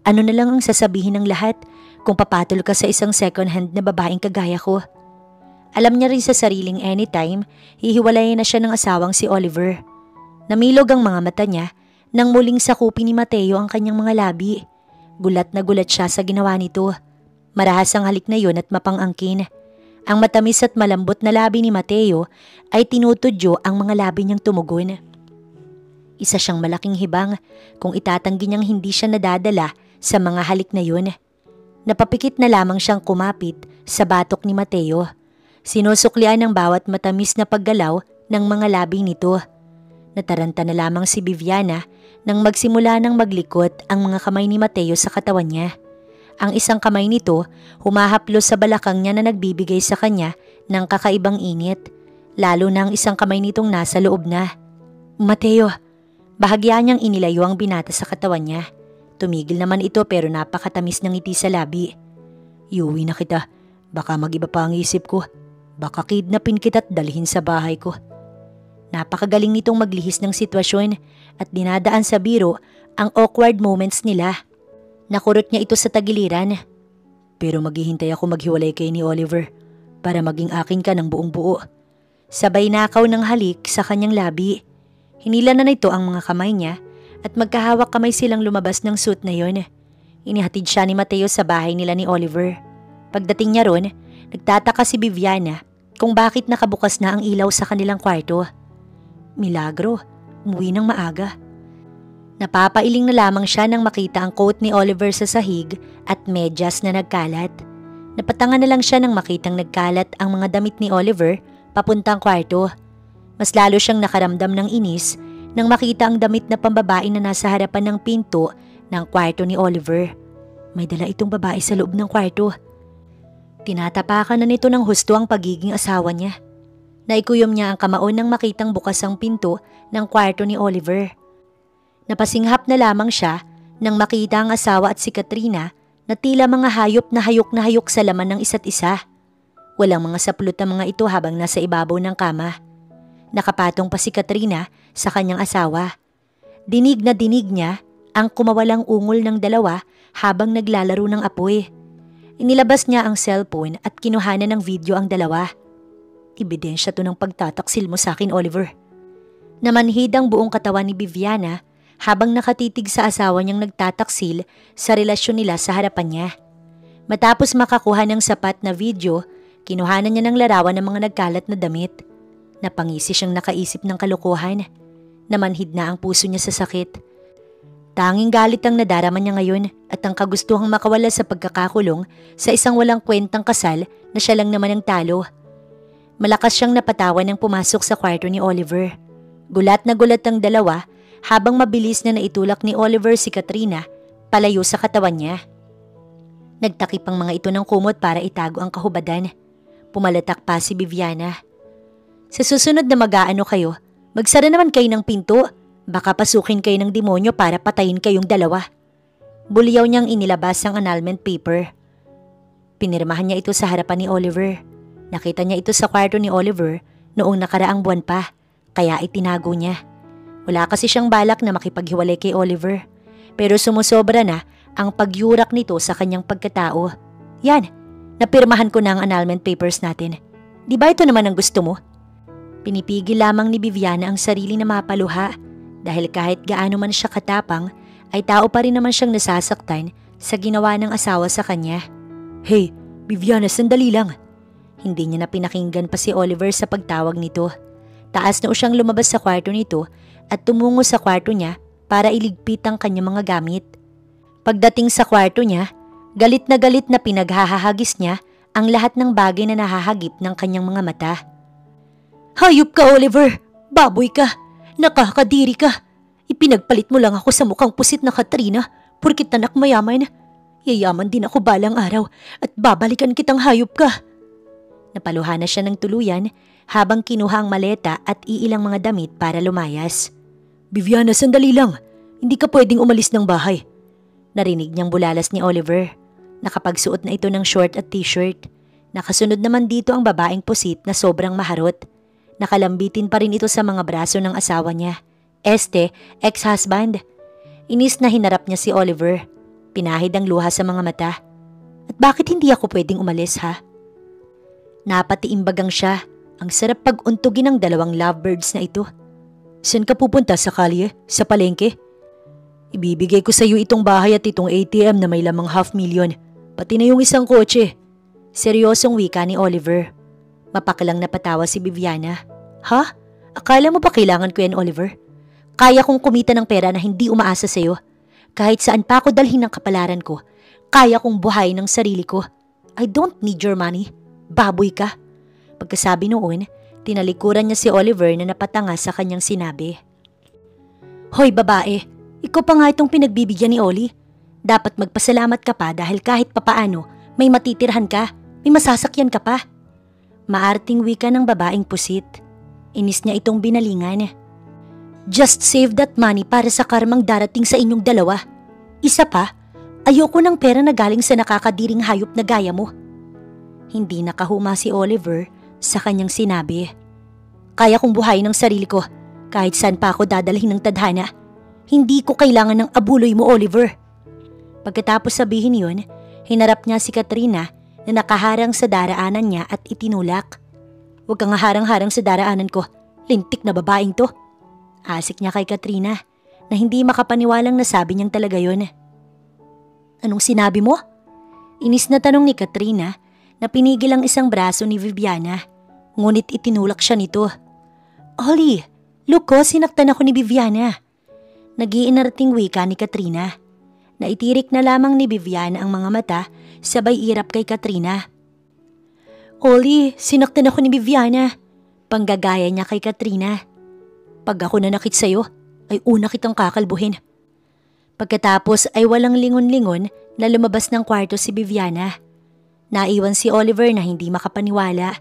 Ano na lang ang sasabihin ng lahat kung papatol ka sa isang second hand na babaeng kagaya ko? Alam niya rin sa sariling anytime, hihiwalayin na siya ng asawang si Oliver. Namilog ang mga mata niya nang muling sakupin ni Mateo ang kanyang mga labi. Gulat na gulat siya sa ginawa nito. Marahas ang halik na yun at mapangangkin. Ang matamis at malambot na labi ni Mateo ay tinutudyo ang mga labi niyang tumugon. Isa siyang malaking hibang kung itatanggi niyang hindi siya nadadala sa mga halik na yun. Napapikit na lamang siyang kumapit sa batok ni Mateo. Sinusuklian ng bawat matamis na paggalaw ng mga labi nito. Nataranta na lamang si Viviana nang magsimula ng maglikot ang mga kamay ni Mateo sa katawan niya. Ang isang kamay nito humahaplos sa balakang niya na nagbibigay sa kanya ng kakaibang init, lalo na ang isang kamay nitong nasa loob na. Mateo, bahagya niyang inilayo ang binata sa katawan niya. Tumigil naman ito pero napakatamis ng ngiti sa labi. Iuwi na kita, baka mag-iba pa ang isip ko. Baka kidnapin kita at dalhin sa bahay ko. Napakagaling nitong maglihis ng sitwasyon at dinadaan sa biro ang awkward moments nila. Nakurot niya ito sa tagiliran. Pero maghihintay ako maghiwalay kay ni Oliver para maging akin ka ng buong buo. Sabay nakaw ng halik sa kanyang labi. Hinila na nito ang mga kamay niya at magkahawak kamay silang lumabas ng suit na yon. Inihatid siya ni Mateo sa bahay nila ni Oliver. Pagdating niya ron, nagtataka si Viviana kung bakit nakabukas na ang ilaw sa kanilang kwarto. Milagro, umuwi ng maaga. Napapailing na lamang siya nang makita ang coat ni Oliver sa sahig at medyas na nagkalat. Napatangan na lang siya nang makitang nagkalat ang mga damit ni Oliver papuntang kwarto. Mas lalo siyang nakaramdam ng inis nang makita ang damit na pambabae na nasa harapan ng pinto ng kwarto ni Oliver. May dala itong babae sa loob ng kwarto. Tinatapakan na nito ng husto ang pagiging asawa niya. Naikuyom niya ang kamao nang makitang bukas ang pinto ng kwarto ni Oliver. Napasinghap na lamang siya nang makita ang asawa at si Katrina na tila mga hayop na hayok sa laman ng isa't isa. Walang mga saplot na mga ito habang nasa ibabaw ng kama. Nakapatong pa si Katrina sa kanyang asawa. Dinig na dinig niya ang kumawalang ungol ng dalawa habang naglalaro ng apoy. Inilabas niya ang cellphone at kinuhanan ng video ang dalawa. Ebidensya to ng pagtataksil mo sa akin, Oliver. Namanhid ang buong katawan ni Viviana habang nakatitig sa asawa niyang nagtataksil sa relasyon nila sa harapan niya. Matapos makakuha ng sapat na video, kinuhanan niya ng larawan ng mga nagkalat na damit. Napangisi siyang nakaisip ng kalokohan. Namanhid na ang puso niya sa sakit. Tanging galit ang nadarama niya ngayon at ang kagustuhang makawala sa pagkakakulong sa isang walang kwentang kasal na siya lang naman ang talo. Malakas siyang napatawa nang pumasok sa kwarto ni Oliver. Gulat na gulat ang dalawa habang mabilis na naitulak ni Oliver si Katrina palayo sa katawan niya. Nagtakip ang mga ito ng kumot para itago ang kahubadan. Pumalatak pa si Viviana. Sa susunod na mag-aano kayo, magsara naman kayo ng pinto. Baka pasukin kayo ng demonyo para patayin kayong dalawa. Buliyaw niyang inilabas ang annulment paper. Pinirmahan niya ito sa harapan ni Oliver. Nakita niya ito sa kwarto ni Oliver noong nakaraang buwan pa, kaya itinago niya. Wala kasi siyang balak na makipaghiwalay kay Oliver, pero sumusobra na ang pagyurak nito sa kanyang pagkatao. Yan, napirmahan ko na ang annulment papers natin. Di ba ito naman ang gusto mo? Pinipigil lamang ni Viviana ang sarili na mapaluha dahil kahit gaano man siya katapang ay tao pa rin naman siyang nasasaktan sa ginawa ng asawa sa kanya. Hey, Viviana, sandali lang. Hindi niya na pinakinggan pa si Oliver sa pagtawag nito. Taas na siyang lumabas sa kwarto nito at tumungo sa kwarto niya para iligpit ang kanyang mga gamit. Pagdating sa kwarto niya, galit na pinaghahagis niya ang lahat ng bagay na nahahagip ng kanyang mga mata. Hayop ka, Oliver! Baboy ka! Nakakadiri ka! Ipinagpalit mo lang ako sa mukhang pusit na Katrina porkit anak mayaman. Yayaman din ako balang araw at babalikan kitang hayop ka. Napaluha na siya ng tuluyan habang kinuha ang maleta at iilang mga damit para lumayas. Viviana, sandali lang. Hindi ka pwedeng umalis ng bahay. Narinig niyang bulalas ni Oliver. Nakapagsuot na ito ng short at t-shirt. Nakasunod naman dito ang babaeng pusit na sobrang maharot. Nakalambitin pa rin ito sa mga braso ng asawa niya. Ex-husband. Inis na hinarap niya si Oliver. Pinahid ang luha sa mga mata. At bakit hindi ako pwedeng umalis, ha? Napatiimbagang siya. Ang sarap pag-untugin ng dalawang lovebirds na ito. Saan ka pupunta, sa kalye? Sa palengke? Ibibigay ko sa iyo itong bahay at itong ATM na may lamang 500,000. Pati na yung isang kotse. Seryosong wika ni Oliver. Mapaklang napatawa si Viviana. Ha? Akala mo ba kailangan ko yan, Oliver? Kaya kong kumita ng pera na hindi umaasa sa'yo. Kahit saan pa ako dalhin ng kapalaran ko, kaya kong buhayin ng sarili ko. I don't need your money. Baboy ka. Pagkasabi noon, tinalikuran niya si Oliver na napatanga sa kanyang sinabi. Hoy babae, ikaw pa nga itong pinagbibigyan ni Oli. Dapat magpasalamat ka pa dahil kahit papaano, may matitirhan ka, may masasakyan ka pa. Maarting wika ng babaeng pusit. Inis niya itong binalingan. Just save that money para sa karmang darating sa inyong dalawa. Isa pa, ayoko ng pera na galing sa nakakadiring hayop na gaya mo. Hindi nakahuma si Oliver sa kanyang sinabi. Kaya kong buhayin ng sarili ko kahit saan pa ako dadalhin ng tadhana. Hindi ko kailangan ng abuloy mo, Oliver. Pagkatapos sabihin yun, hinarap niya si Katrina na nakaharang sa daraanan niya at itinulak. Huwag kang harang-harang sa daraanan ko, lintik na babaeng to. Asik niya kay Katrina na hindi makapaniwalang nasabi niyang talaga yun. Anong sinabi mo? Inis na tanong ni Katrina na pinigil ang isang braso ni Viviana, ngunit itinulak siya nito. Oli, look ko, sinaktan ako ni Viviana. Nag-iinarting wika ni Katrina. Naitirik na lamang ni Viviana ang mga mata, sabay irap kay Katrina. Oli, sinaktan ako ni Viviana. Panggagaya niya kay Katrina. Pag ako nanakit sa'yo, ay una kitang kakalbuhin. Pagkatapos ay walang lingon-lingon na lumabas ng kwarto si Viviana. Naiwan si Oliver na hindi makapaniwala.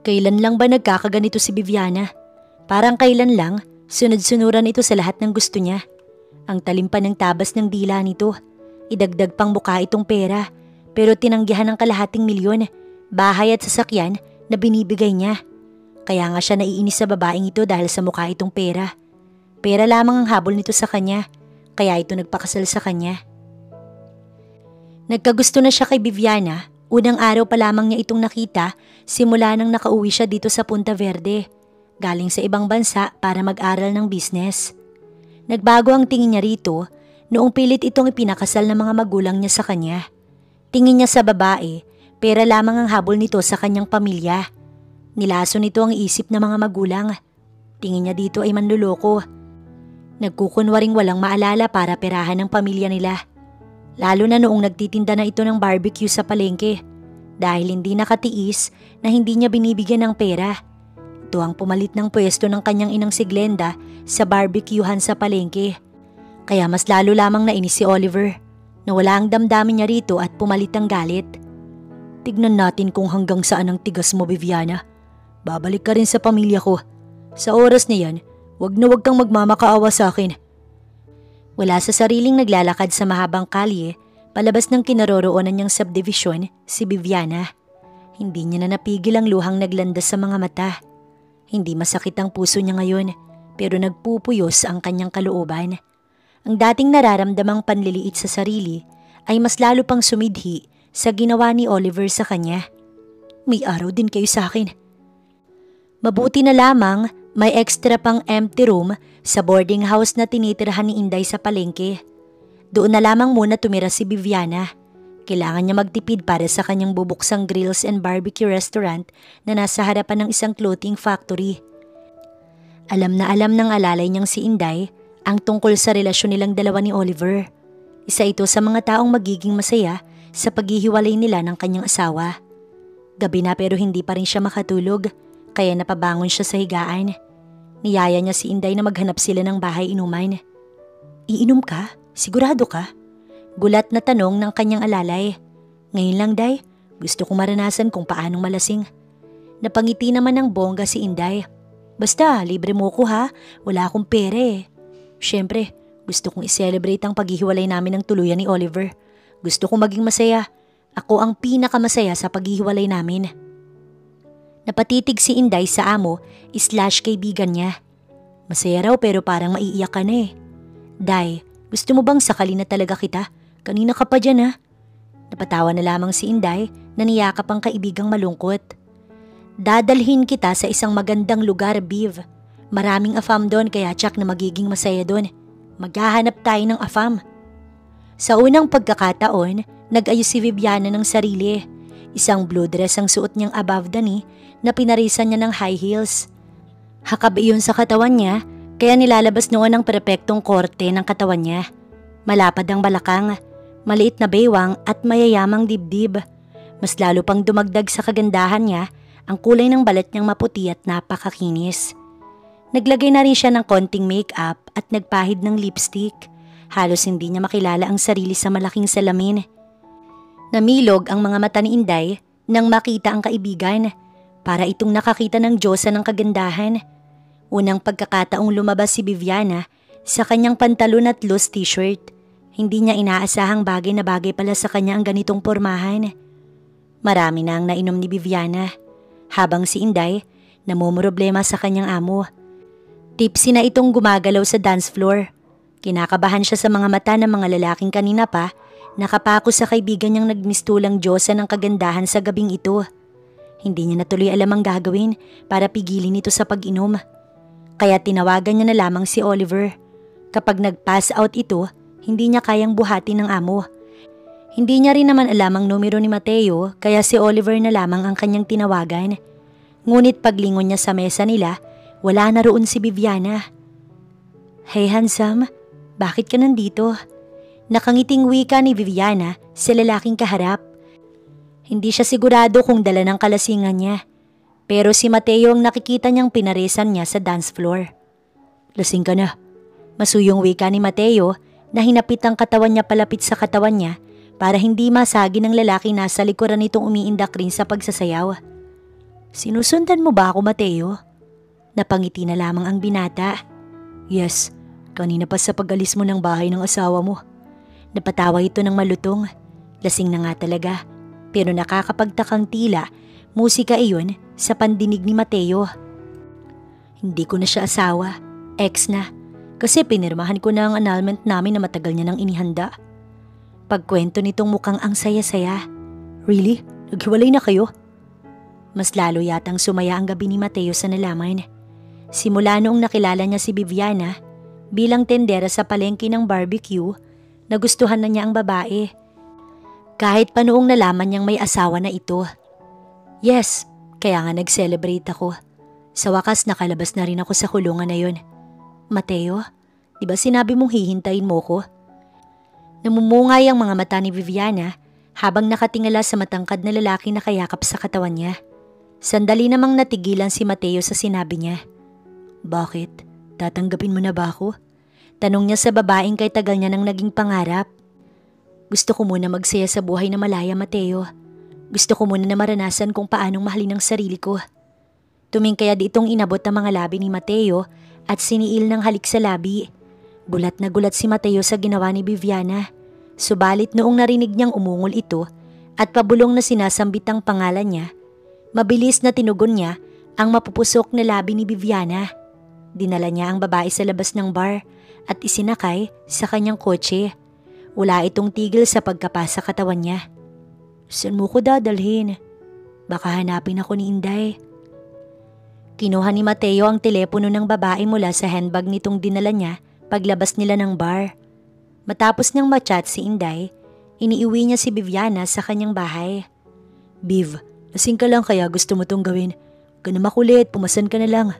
Kailan lang ba nagkakaganito si Viviana? Parang kailan lang, sunod-sunuran ito sa lahat ng gusto niya. Ang talim pa ng tabas ng dila nito. Idagdag pang mukha itong pera, pero tinanggihan ng kalahating milyon, bahay at sasakyan na binibigay niya. Kaya nga siya naiinis sa babaeng ito dahil sa mukha itong pera. Pera lamang ang habol nito sa kanya, kaya ito nagpakasal sa kanya. Nagkagusto na siya kay Viviana, unang araw pa lamang niya itong nakita simula nang nakauwi siya dito sa Punta Verde, galing sa ibang bansa para mag-aral ng business. Nagbago ang tingin niya rito noong pilit itong ipinakasal ng mga magulang niya sa kanya. Tingin niya sa babae, pera lamang ang habol nito sa kanyang pamilya. Nilaso nito ang isip ng mga magulang. Tingin niya dito ay manluloko. Nagkukunwaring walang maalala para perahan ng pamilya nila. Lalo na noong nagtitinda na ito ng barbecue sa palengke dahil hindi nakatiis na hindi niya binibigyan ng pera. Ito ang pumalit ng pwesto ng kanyang inang si Glenda sa barbecuehan sa palengke. Kaya mas lalo lamang nainis si Oliver na wala ang damdamin niya rito at pumalit ang galit. Tignan natin kung hanggang saan ang tigas mo, Viviana. Babalik ka rin sa pamilya ko. Sa oras na yan, wag kang magmamakaawa sa akin. Wala sa sariling naglalakad sa mahabang kalye, palabas ng kinaroroonan niyang subdivision, si Viviana. Hindi niya na napigil ang luhang naglandas sa mga mata. Hindi masakit ang puso niya ngayon, pero nagpupuyos ang kanyang kalooban. Ang dating nararamdamang panliliit sa sarili ay mas lalo pang sumidhi sa ginawa ni Oliver sa kanya. May araw din kayo sa akin. Mabuti na lamang may extra pang empty room sa boarding house na tinitirhan ni Inday sa palengke. Doon na lamang muna tumira si Viviana. Kailangan niya magtipid para sa kanyang bubuksang grills and barbecue restaurant na nasa harapan ng isang clothing factory. Alam na alam ng alalay niyang si Inday ang tungkol sa relasyon nilang dalawa ni Oliver. Isa ito sa mga taong magiging masaya sa paghihiwalay nila ng kanyang asawa. Gabi na pero hindi pa rin siya makatulog, kaya napabangon siya sa higaan. Niyaya niya si Inday na maghanap sila ng bahay inuman. Iinom ka? Sigurado ka? Gulat na tanong ng kanyang alalay. Ngayon lang, Day. Gusto kong maranasan kung paanong malasing. Napangiti naman ng bongga si Inday. Basta, libre mo ko ha. Wala akong pera eh. Siyempre, gusto kong i-celebrate ang paghihiwalay namin ng tuluyan ni Oliver. Gusto kong maging masaya. Ako ang pinakamasaya sa paghihiwalay namin. Napatitig si Inday sa amo / kaibigan niya. Masaya raw pero parang maiiyak ka na eh. Day, gusto mo bang sakali na talaga kita? Kanina ka pa dyan ha? Napatawa na lamang si Inday na niyakap ang kaibigang malungkot. Dadalhin kita sa isang magandang lugar, Biv. Maraming afam doon kaya tsak na magiging masaya doon. Maghahanap tayo ng afam. Sa unang pagkakataon, nag-ayos si Viviana ng sarili. Isang blue dress ang suot niyang above the knee na pinarisan niya ng high heels. Hakab iyon sa katawan niya Kaya nilalabas noon ang perpektong korte ng katawan niya. Malapad ang balakang, maliit na baywang at mayayamang dibdib. Mas lalo pang dumagdag sa kagandahan niya ang kulay ng balat niyang maputi at napakakinis. Naglagay na rin siya ng konting make-up at nagpahid ng lipstick. Halos hindi niya makilala ang sarili sa malaking salamin. Namilog ang mga mata ni Inday nang makita ang kaibigan. Para itong nakakita ng Diyosa ng kagandahan. Unang pagkakataong lumabas si Viviana sa kanyang pantalon at loose t-shirt. Hindi niya inaasahang bagay na bagay pala sa kanya ang ganitong pormahan. Marami na ang nainom ni Viviana. Habang si Inday namumroblema sa kanyang amo. Tipsy na itong gumagalaw sa dance floor. Kinakabahan siya sa mga mata ng mga lalaking kanina pa nakapako sa kaibigan niyang nagmistulang Diyosa ng kagandahan sa gabing ito. Hindi niya natuloy alam ang gagawin para pigilin ito sa pag-inom. Kaya tinawagan niya na lamang si Oliver. Kapag nag-pass out ito, hindi niya kayang buhatin ng amo. Hindi niya rin naman alam ang numero ni Mateo kaya si Oliver na lamang ang kanyang tinawagan. Ngunit paglingon niya sa mesa nila, wala na roon si Viviana. "Hey handsome, bakit ka nandito?" Nakangiting wika ni Viviana sa lalaking kaharap. Hindi siya sigurado kung dala ng kalasingan niya. Pero si Mateo ang nakikita niyang pinaresan niya sa dance floor. "Lasing ka na." Masuyong wika ni Mateo na hinapit ang katawan niya palapit sa katawan niya para hindi masagi ng lalaki nasa likuran nitong umiindak rin sa pagsasayaw. "Sinusundan mo ba ako, Mateo?" Napangiti na lamang ang binata. "Yes, kanina pa sa pag-alis mo ng bahay ng asawa mo." Napatawa ito ng malutong. Lasing na nga talaga. Pero nakakapagtakang tila, musika iyon sa pandinig ni Mateo. "Hindi ko na siya asawa, ex na. Kasi pinirmahan ko na ang annulment namin na matagal niya nang inihanda." Pagkwento nitong mukhang ang saya-saya. "Really? Naghiwalay na kayo?" Mas lalo yatang sumaya ang gabi ni Mateo sa nalaman. Simula noong nakilala niya si Viviana bilang tendera sa palengke ng barbecue, nagustuhan na niya ang babae. Kahit pa noong nalaman niyang may asawa na ito. Yes, kaya nga nag-celebrate ako. Sa wakas nakalabas na rin ako sa kulungan na yun. "Mateo, di ba sinabi mong hihintayin mo ko?" Namumungay ang mga mata ni Viviana habang nakatingala sa matangkad na lalaki na kayakap sa katawan niya. Sandali namang natigilan si Mateo sa sinabi niya. "Bakit? Tatanggapin mo na ba ako?" Tanong niya sa babaeng kay tagal niya nang naging pangarap. "Gusto ko muna magsaya sa buhay na malaya, Mateo. Gusto ko muna na maranasan kung paanong mahalin ang sarili ko." Tumingkaya di itong inabot ang mga labi ni Mateo at siniil ng halik sa labi. Gulat na gulat si Mateo sa ginawa ni Viviana. Subalit noong narinig niyang umungol ito at pabulong na sinasambit ang pangalan niya, mabilis na tinugon niya ang mapupusok na labi ni Viviana. Dinala niya ang babae sa labas ng bar at isinakay sa kanyang kotse. Wala itong tigil sa pagkapasa katawan niya. "Saan mo ko dadalhin? Baka hanapin ako ni Inday." Kinuha ni Mateo ang telepono ng babae mula sa handbag nitong dinala niya paglabas nila ng bar. Matapos niyang machat si Inday, iniiwi niya si Viviana sa kanyang bahay. "Viv, lasing ka lang kaya gusto mo tong gawin. Huwag ka na makulit, pumasan ka na lang."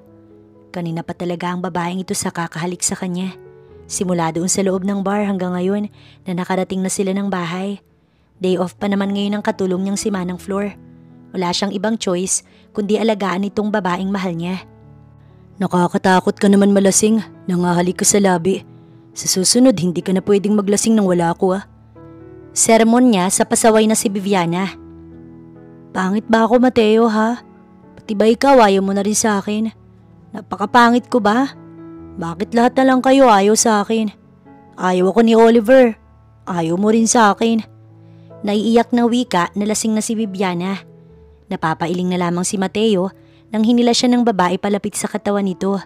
Kanina pa talaga ang babaeng ito sa kakahalik sa kanya. Simula doon sa loob ng bar hanggang ngayon na nakarating na sila ng bahay. Day off pa naman ngayon ang katulong niyang si Manang Flor. Wala siyang ibang choice kundi alagaan itong babaeng mahal niya. "Nakakatakot ka naman malasing, nangahalik ka sa labi. Sa susunod hindi ka na pwedeng maglasing nang wala ako ah." Sermon niya sa pasaway na si Viviana. "Pangit ba ako, Mateo, ha? Pati ba ikaw ayaw mo na rin sa akin? Napakapangit ko ba? Bakit lahat na lang kayo ayaw sa akin? Ayaw ako ni Oliver. Ayaw mo rin sa akin." Naiiyak na wika na lasing na si Viviana. Napapailing na lamang si Mateo nang hinila siya ng babae palapit sa katawan nito.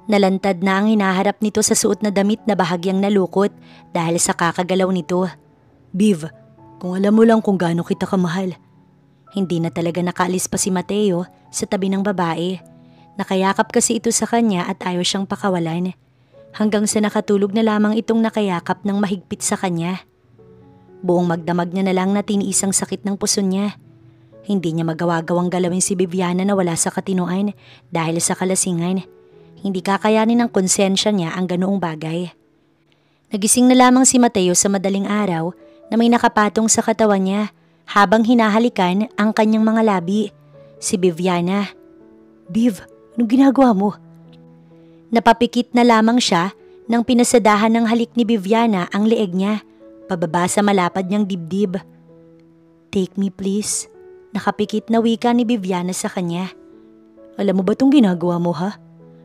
Nalantad na ang hinaharap nito sa suot na damit na bahagyang nalukot dahil sa kakagalaw nito. "Viv, kung alam mo lang kung gaano kita kamahal." Hindi na talaga nakaalis pa si Mateo sa tabi ng babae. Nakayakap kasi ito sa kanya at ayaw siyang pakawalan. Hanggang sa nakatulog na lamang itong nakayakap ng mahigpit sa kanya. Buong magdamag niya na lang na tiniis ang sakit ng puso niya. Hindi niya magawa-gawang galawin si Viviana na wala sa katinuan dahil sa kalasingan. Hindi kakayanin ng konsensya niya ang ganoong bagay. Nagising na lamang si Mateo sa madaling araw na may nakapatong sa katawan niya habang hinahalikan ang kanyang mga labi. Si Viviana. "Viv, anong ginagawa mo?" Napapikit na lamang siya nang pinasadahan ng halik ni Viviana ang leeg niya, pababa sa malapad niyang dibdib. "Take me please." Nakapikit na wika ni Viviana sa kanya. "Alam mo ba itong ginagawa mo ha?"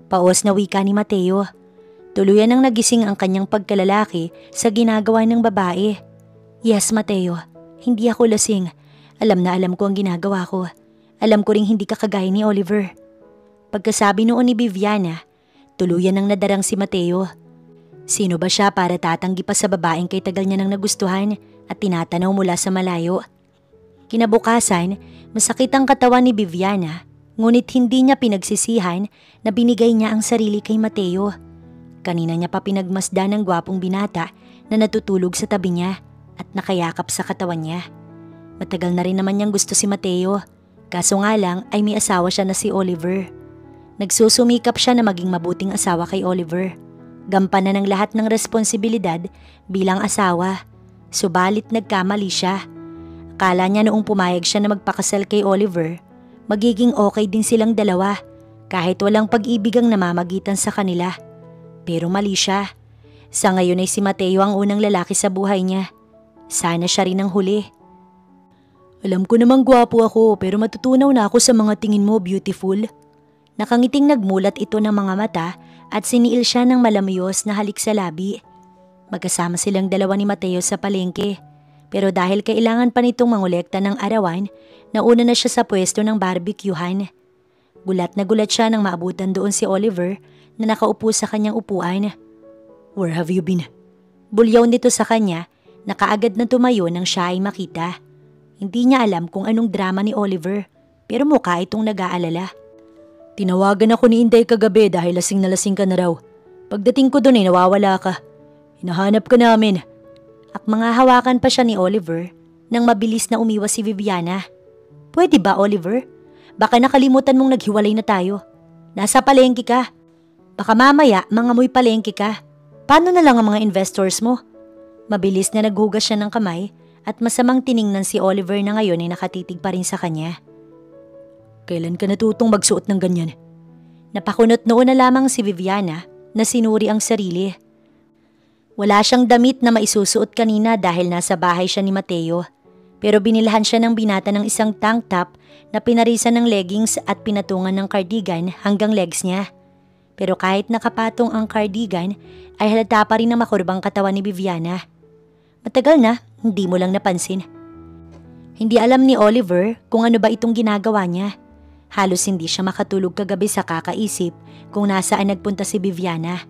Paos na wika ni Mateo. Tuluyan ang nagising ang kanyang pagkalalaki sa ginagawa ng babae. "Yes, Mateo. Hindi ako lasing. Alam na alam ko ang ginagawa ko. Alam ko ring hindi ka kagaya ni Oliver." Pagkasabi noon ni Viviana, tuluyan ang nadarang si Mateo. Sino ba siya para tatanggi pa sa babaeng kay tagal niya nang nagustuhan at tinatanaw mula sa malayo? Kinabukasan, masakit ang katawan ni Viviana, ngunit hindi niya pinagsisihan na binigay niya ang sarili kay Mateo. Kanina niya pa pinagmasdan ng gwapong binata na natutulog sa tabi niya at nakayakap sa katawan niya. Matagal na rin naman niyang gusto si Mateo, kaso nga lang ay may asawa siya na si Oliver. Nagsusumikap siya na maging mabuting asawa kay Oliver. Gampanan ng lahat ng responsibilidad bilang asawa, subalit nagkamali siya. Akala niya noong pumayag siya na magpakasal kay Oliver, magiging okay din silang dalawa kahit walang pag-ibig ang namamagitan sa kanila. Pero mali siya. Sa ngayon ay si Mateo ang unang lalaki sa buhay niya. Sana siya rin ang huli. "Alam ko namang gwapo ako pero matutunaw na ako sa mga tingin mo, beautiful." Nakangiting nagmulat ito ng mga mata at siniil siya ng malamyos na halik sa labi. Magkasama silang dalawa ni Mateo sa palengke. Pero dahil kailangan pa nitong mangolekta ng arawan, nauna na siya sa pwesto ng barbecuehan. Gulat na gulat siya nang maabutan doon si Oliver na nakaupo sa kanyang upuan. "Where have you been?" Bulyaw nito sa kanya na kaagad na tumayo nang siya ay makita. Hindi niya alam kung anong drama ni Oliver, pero mukha itong nag-aalala. "Tinawagan ako ni Inday kagabi dahil lasing na lasing ka na raw. Pagdating ko doon ay nawawala ka. Hinahanap ka namin." At mga hawakan pa siya ni Oliver nang mabilis na umiwas si Viviana. "Pwede ba, Oliver? Baka nakalimutan mong naghiwalay na tayo. Nasa palengke ka. Baka mamaya mangamoy palengke ka. Paano na lang ang mga investors mo?" Mabilis na naghugas siya ng kamay at masamang tiningnan si Oliver na ngayon ay nakatitig pa rin sa kanya. "Kailan ka natutong magsuot ng ganyan?" Napakunot noon na lamang si Viviana na sinuri ang sarili. Wala siyang damit na maisusuot kanina dahil nasa bahay siya ni Mateo. Pero binilhan siya ng binata ng isang tank top na pinarisan ng leggings at pinatungan ng cardigan hanggang legs niya. Pero kahit nakapatong ang cardigan ay halata pa rin ang makurbang katawan ni Viviana. Matagal na, hindi mo lang napansin. Hindi alam ni Oliver kung ano ba itong ginagawa niya. Halos hindi siya makatulog kagabi sa kakaisip kung nasaan nagpunta si Viviana.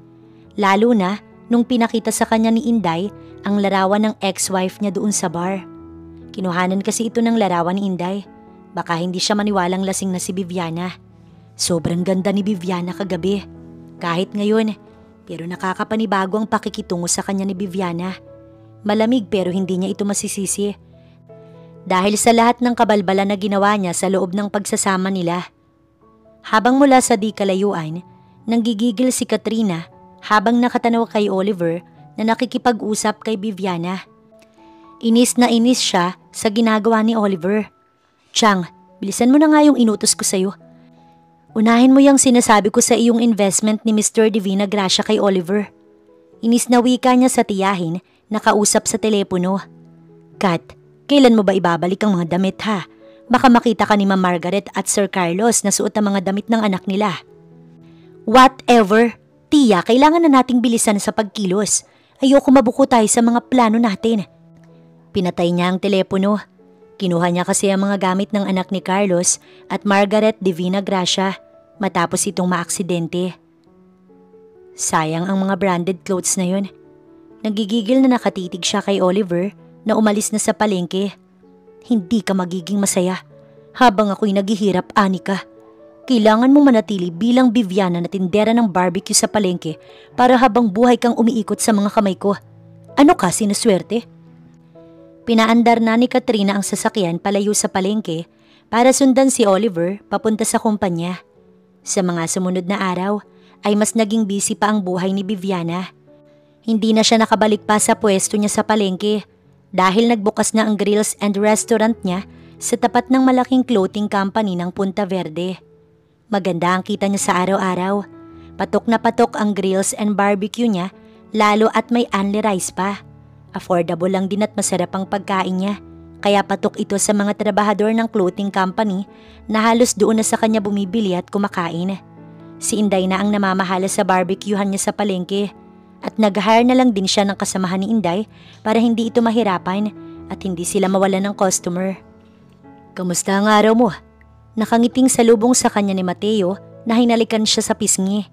Lalo na nung pinakita sa kanya ni Inday ang larawan ng ex-wife niya doon sa bar. Kinuhanan kasi ito ng larawan ni Inday. Baka hindi siya maniwalang lasing na si Viviana. Sobrang ganda ni Viviana kagabi. Kahit ngayon, pero nakakapanibago ang pakikitungo sa kanya ni Viviana. Malamig pero hindi niya ito masisisi. Dahil sa lahat ng kabalbalan na ginawa niya sa loob ng pagsasama nila. Habang mula sa di kalayuan, nanggigigil si Katrina habang nakatanaw kay Oliver na nakikipag-usap kay Viviana. Inis na inis siya sa ginagawa ni Oliver. "Chang, bilisan mo na nga yung inutos ko sa'yo. Unahin mo yung sinasabi ko sa iyong investment ni Mr. Divina Gracia kay Oliver." Inis na wika niya sa tiyahin na kausap sa telepono. "Kat, kailan mo ba ibabalik ang mga damit ha? Baka makita ka ni Ma'am Margaret at Sir Carlos na suot ang mga damit ng anak nila." "Whatever. Tiya, kailangan na nating bilisan sa pagkilos. Ayoko mabuko tayo sa mga plano natin." Pinatay niya ang telepono. Kinuha niya kasi ang mga gamit ng anak ni Carlos at Margaret Divina Gracia matapos itong maaksidente. Sayang ang mga branded clothes na yun. Nagigigil na nakatitig siya kay Oliver na umalis na sa palengke. "Hindi ka magiging masaya habang ako'y naghihirap, Anika. Kailangan mong manatili bilang Viviana na tindera ng barbecue sa palengke para habang buhay kang umiikot sa mga kamay ko. Ano ka, sinuswerte?" Pinaandar na ni Katrina ang sasakyan palayo sa palengke para sundan si Oliver papunta sa kumpanya. Sa mga sumunod na araw ay mas naging busy pa ang buhay ni Viviana. Hindi na siya nakabalik pa sa pwesto niya sa palengke dahil nagbukas na ang grills and restaurant niya sa tapat ng malaking clothing company ng Punta Verde. Maganda ang kita niya sa araw-araw. Patok na patok ang grills and barbecue niya, lalo at may only rice pa. Affordable lang din at masarap ang pagkain niya. Kaya patok ito sa mga trabahador ng clothing company na halos doon na sa kanya bumibili at kumakain. Si Inday na ang namamahala sa barbecuehan niya sa palengke at nag-hire na lang din siya ng kasamahan ni Inday para hindi ito mahirapan at hindi sila mawalan ng customer. "Kamusta ang araw mo?" Nakangiting salubong sa kanya ni Mateo na hinalikan siya sa pisngi.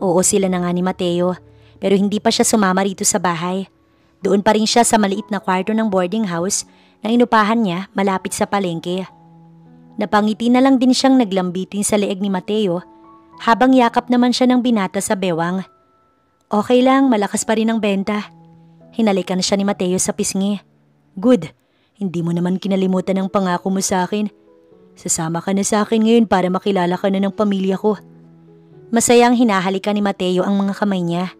Oo, sila na nga ni Mateo, pero hindi pa siya sumama rito sa bahay. Doon pa rin siya sa maliit na kwarto ng boarding house na inupahan niya malapit sa palengke. Napangiti na lang din siyang naglambitin sa leeg ni Mateo habang yakap naman siya ng binata sa bewang. "Okay lang, malakas pa rin ang benta." Hinalikan siya ni Mateo sa pisngi. "Good, hindi mo naman kinalimutan ang pangako mo sa akin. Sasama ka na sa akin ngayon para makilala ka na ng pamilya ko." Masayang hinahalikan ni Mateo ang mga kamay niya.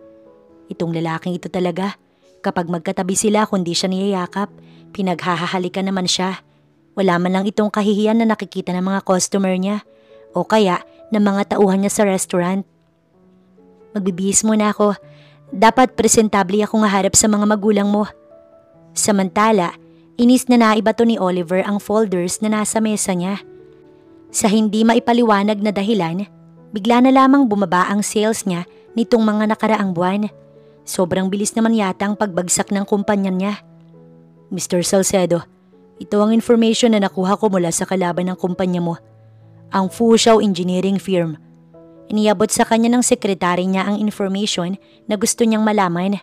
Itong lalaking ito talaga, kapag magkatabi sila kundi siya niyayakap, pinaghahalikan naman siya. Wala man lang itong kahihiyan na nakikita ng mga customer niya o kaya ng mga tauhan niya sa restaurant. "Magbibihis muna ako. Dapat presentable akong haharap sa mga magulang mo." Samantala, inis na naiba to ni Oliver ang folders na nasa mesa niya. Sa hindi maipaliwanag na dahilan, bigla na lamang bumaba ang sales niya nitong mga nakaraang buwan. Sobrang bilis naman yata ang pagbagsak ng kumpanya niya. "Mr. Salcedo, ito ang information na nakuha ko mula sa kalaban ng kumpanya mo, ang Fushao Engineering Firm." Iniabot sa kanya ng sekretary niya ang information na gusto niyang malaman.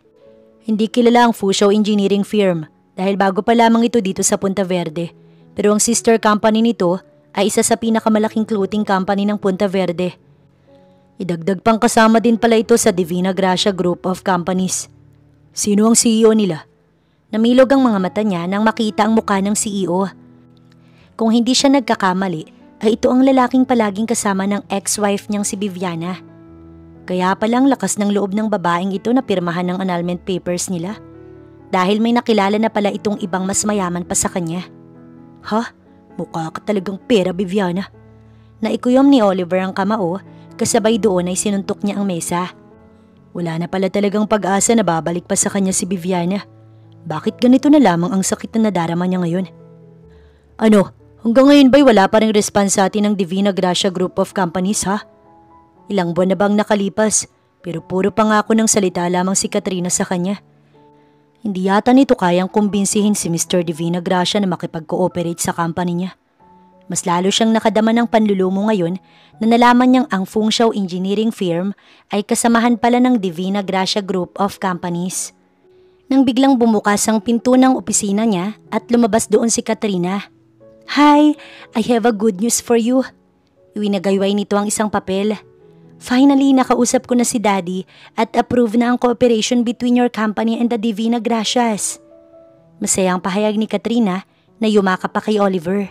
"Hindi kilala ang Fushao Engineering Firm dahil bago pa lamang ito dito sa Punta Verde. Pero ang sister company nito ay isa sa pinakamalaking clothing company ng Punta Verde. Idagdag pang kasama din pala ito sa Divina Gracia Group of Companies." "Sino ang CEO nila?" Namilog ang mga mata niya nang makita ang mukha ng CEO. Kung hindi siya nagkakamali, ay ito ang lalaking palaging kasama ng ex-wife niyang si Viviana. Kaya palang lakas ng loob ng babaeng ito na pirmahan ng annulment papers nila. Dahil may nakilala na pala itong ibang mas mayaman pa sa kanya. "Ha? Mukha ka talagang pera, Viviana." Naikuyom ni Oliver ang kamao, kasabay doon ay sinuntok niya ang mesa. Wala na pala talagang pag-asa na babalik pa sa kanya si Viviana. Bakit ganito na lamang ang sakit na nadarama niya ngayon? "Ano? Hanggang ngayon ba'y wala pa ring response sa atin ng Divina Gracia Group of Companies, ha? Ilang buwan na bang nakalipas, pero puro pangako ng salita lamang si Katrina sa kanya. Hindi yata nito kayang kumbinsihin si Mr. Divina Gracia na makipag-cooperate sa company niya. Mas lalo siyang nakadama ng panlulumo ngayon na nalaman niyang ang Fushao Engineering Firm ay kasamahan pala ng Divina Gracia Group of Companies." Nang biglang bumukas ang pinto ng opisina niya at lumabas doon si Katrina. "Hi, I have a good news for you." Iwinagayway nito ang isang papel. "Finally, nakausap ko na si Daddy at approve na ang cooperation between your company and the Divina Gracias." Masayang pahayag ni Katrina na yumakap pa kay Oliver.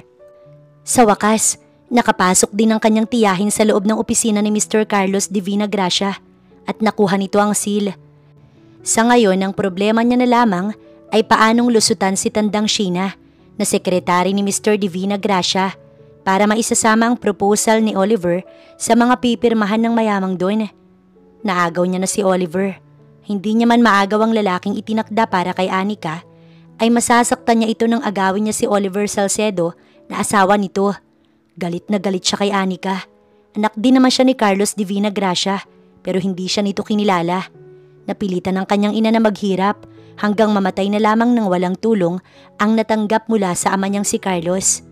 Sa wakas, nakapasok din ang kanyang tiyahin sa loob ng opisina ni Mr. Carlos Divina Gracia at nakuha nito ang seal. Sa ngayon, ang problema niya na lamang ay paanong lusutan si Tandang Sheena na sekretary ni Mr. Divina Gracia para maisasama ang proposal ni Oliver sa mga pipirmahan ng mayamang doon. Naagaw niya na si Oliver. Hindi niya man maagaw ang lalaking itinakda para kay Anika, ay masasaktan niya ito nang agawin niya si Oliver Salcedo na asawa nito. Galit na galit siya kay Anika. Anak din naman siya ni Carlos Divina Gracia pero hindi siya nito kinilala. Napilitan ng kanyang ina na maghirap hanggang mamatay na lamang ng walang tulong ang natanggap mula sa ama niyang si Carlos.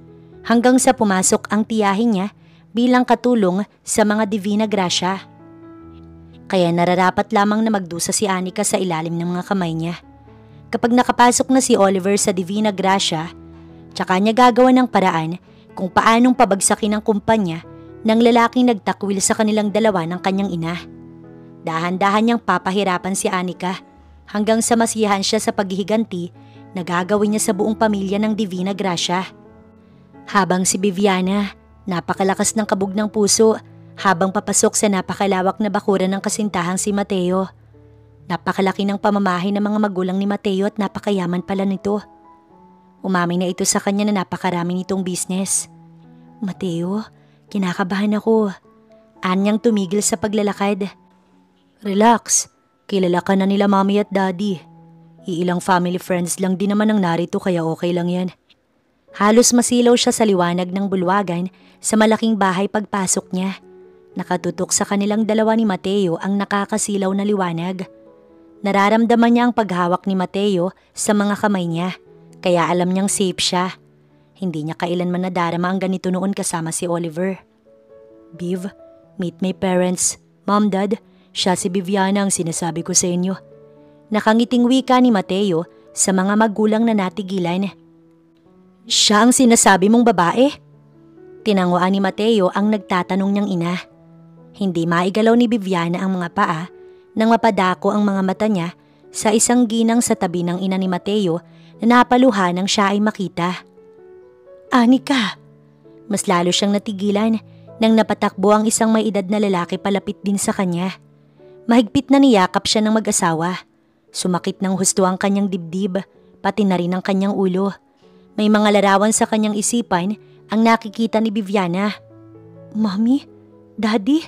Hanggang sa pumasok ang tiyahin niya bilang katulong sa mga Divina Gracia. Kaya nararapat lamang na magdusa si Anika sa ilalim ng mga kamay niya. Kapag nakapasok na si Oliver sa Divina Gracia, tsaka niya gagawa ng paraan kung paanong pabagsakin ang kumpanya ng lalaking nagtakwil sa kanilang dalawa ng kanyang ina. Dahan-dahan niyang papahirapan si Anika hanggang sa masiyahan siya sa paghihiganti na gagawin niya sa buong pamilya ng Divina Gracia. Habang si Viviana, napakalakas ng kabog ng puso habang papasok sa napakalawak na bakuran ng kasintahang si Mateo. Napakalaki ng pamamahay ng mga magulang ni Mateo at napakayaman pala nito. Umamin na ito sa kanya na napakarami nitong business. Mateo, kinakabahan ako. Anyang tumigil sa paglalakad. Relax, kilala ka na nila mommy at daddy. Iilang family friends lang din naman ang narito kaya okay lang yan. Halos masilaw siya sa liwanag ng bulwagan sa malaking bahay pagpasok niya. Nakatutok sa kanilang dalawa ni Mateo ang nakakasilaw na liwanag. Nararamdaman niya ang paghawak ni Mateo sa mga kamay niya, kaya alam niyang safe siya. Hindi niya kailanman nadarama ang ganito noon kasama si Oliver. Viv, meet my parents. Mom, Dad, siya si Viviana ang sinasabi ko sa inyo. Nakangiting wika ni Mateo sa mga magulang na natigilan. Siya ang sinasabi mong babae? Tinanguan ni Mateo ang nagtatanong niyang ina. Hindi maigalaw ni Viviana ang mga paa nang mapadako ang mga mata niya sa isang ginang sa tabi ng ina ni Mateo na napaluha nang siya ay makita. Anika! Mas lalo siyang natigilan nang napatakbo ang isang may edad na lalaki palapit din sa kanya. Mahigpit na niyakap siya ng mag-asawa. Sumakit ng husto ang kanyang dibdib, pati na rin ang kanyang ulo. May mga larawan sa kanyang isipan ang nakikita ni Viviana. Mommy? Daddy?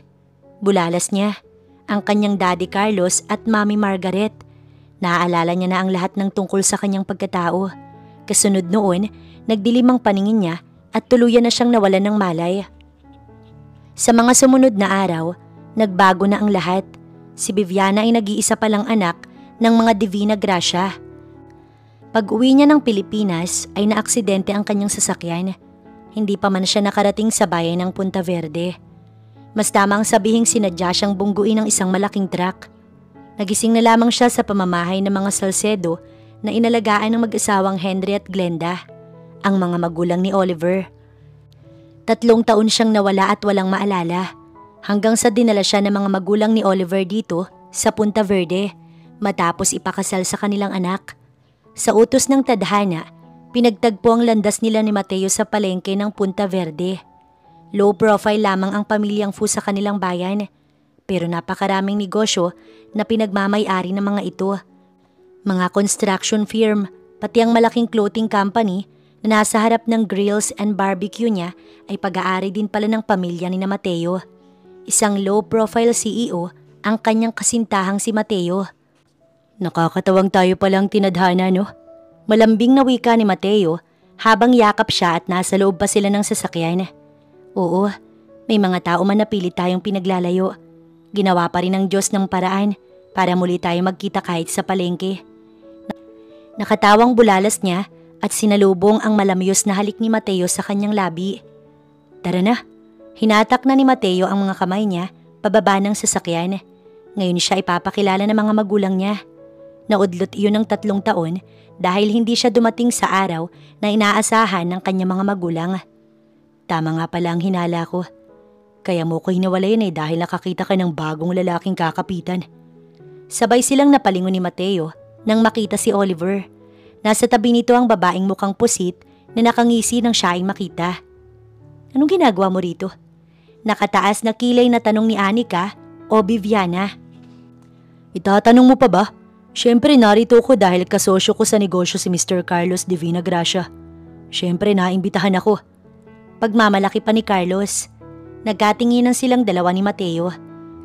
Bulalas niya. Ang kanyang daddy Carlos at Mami Margaret. Naaalala niya na ang lahat ng tungkol sa kanyang pagkatao. Kasunod noon, nagdilim ang paningin niya at tuluyan na siyang nawalan ng malay. Sa mga sumunod na araw, nagbago na ang lahat. Si Viviana ay nag-iisa palang anak ng mga Divina Gracia. Pag-uwi niya ng Pilipinas ay naaksidente ang kanyang sasakyan. Hindi pa man siya nakarating sa bayan ng Punta Verde. Mas tamang sabihing sinadya siyang bungguin ng isang malaking truck. Nagising na lamang siya sa pamamahay ng mga Salcedo na inalagaan ng mag-asawang Henry at Glenda, ang mga magulang ni Oliver. 3 taon siyang nawala at walang maalala, hanggang sa dinala siya ng mga magulang ni Oliver dito sa Punta Verde matapos ipakasal sa kanilang anak. Sa utos ng tadhana, pinagtagpo ang landas nila ni Mateo sa palengke ng Punta Verde. Low profile lamang ang pamilyang Fu sa kanilang bayan, pero napakaraming negosyo na pinagmamay-ari ng mga ito. Mga construction firm, pati ang malaking clothing company na nasa harap ng grills and barbecue niya ay pag-aari din pala ng pamilya ni na Mateo. Isang low profile CEO ang kanyang kasintahang si Mateo. Nakakatawang tayo palang tinadhana, no? Malambing na wika ni Mateo habang yakap siya at nasa loob pa sila ng sasakyan. Oo, may mga tao man na pilit tayong pinaglalayo. Ginawa pa rin ng Diyos ng paraan para muli tayo magkita kahit sa palengke. Nakatawang bulalas niya at sinalubong ang malamyos na halik ni Mateo sa kanyang labi. Tara na, hinatak na ni Mateo ang mga kamay niya pababa ng sasakyan. Ngayon siya ipapakilala ng mga magulang niya. Naudlot iyon ng 3 taon dahil hindi siya dumating sa araw na inaasahan ng kanyang mga magulang. Tama nga pala ang hinala ko. Kaya mo ko hinawalayan dahil nakakita ka ng bagong lalaking kakapitan. Sabay silang napalingon ni Mateo nang makita si Oliver. Nasa tabi nito ang babaeng mukhang pusit na nakangisi nang siya ay makita. Anong ginagawa mo rito? Nakataas na kilay na tanong ni Anika o Viviana. Itatanong mo pa ba? Siyempre narito ko dahil kasosyo ko sa negosyo si Mr. Carlos Divina Gracia. Siyempre naimbitahan ako. Pagmamalaki pa ni Carlos. Nagkatinginan silang dalawa ni Mateo.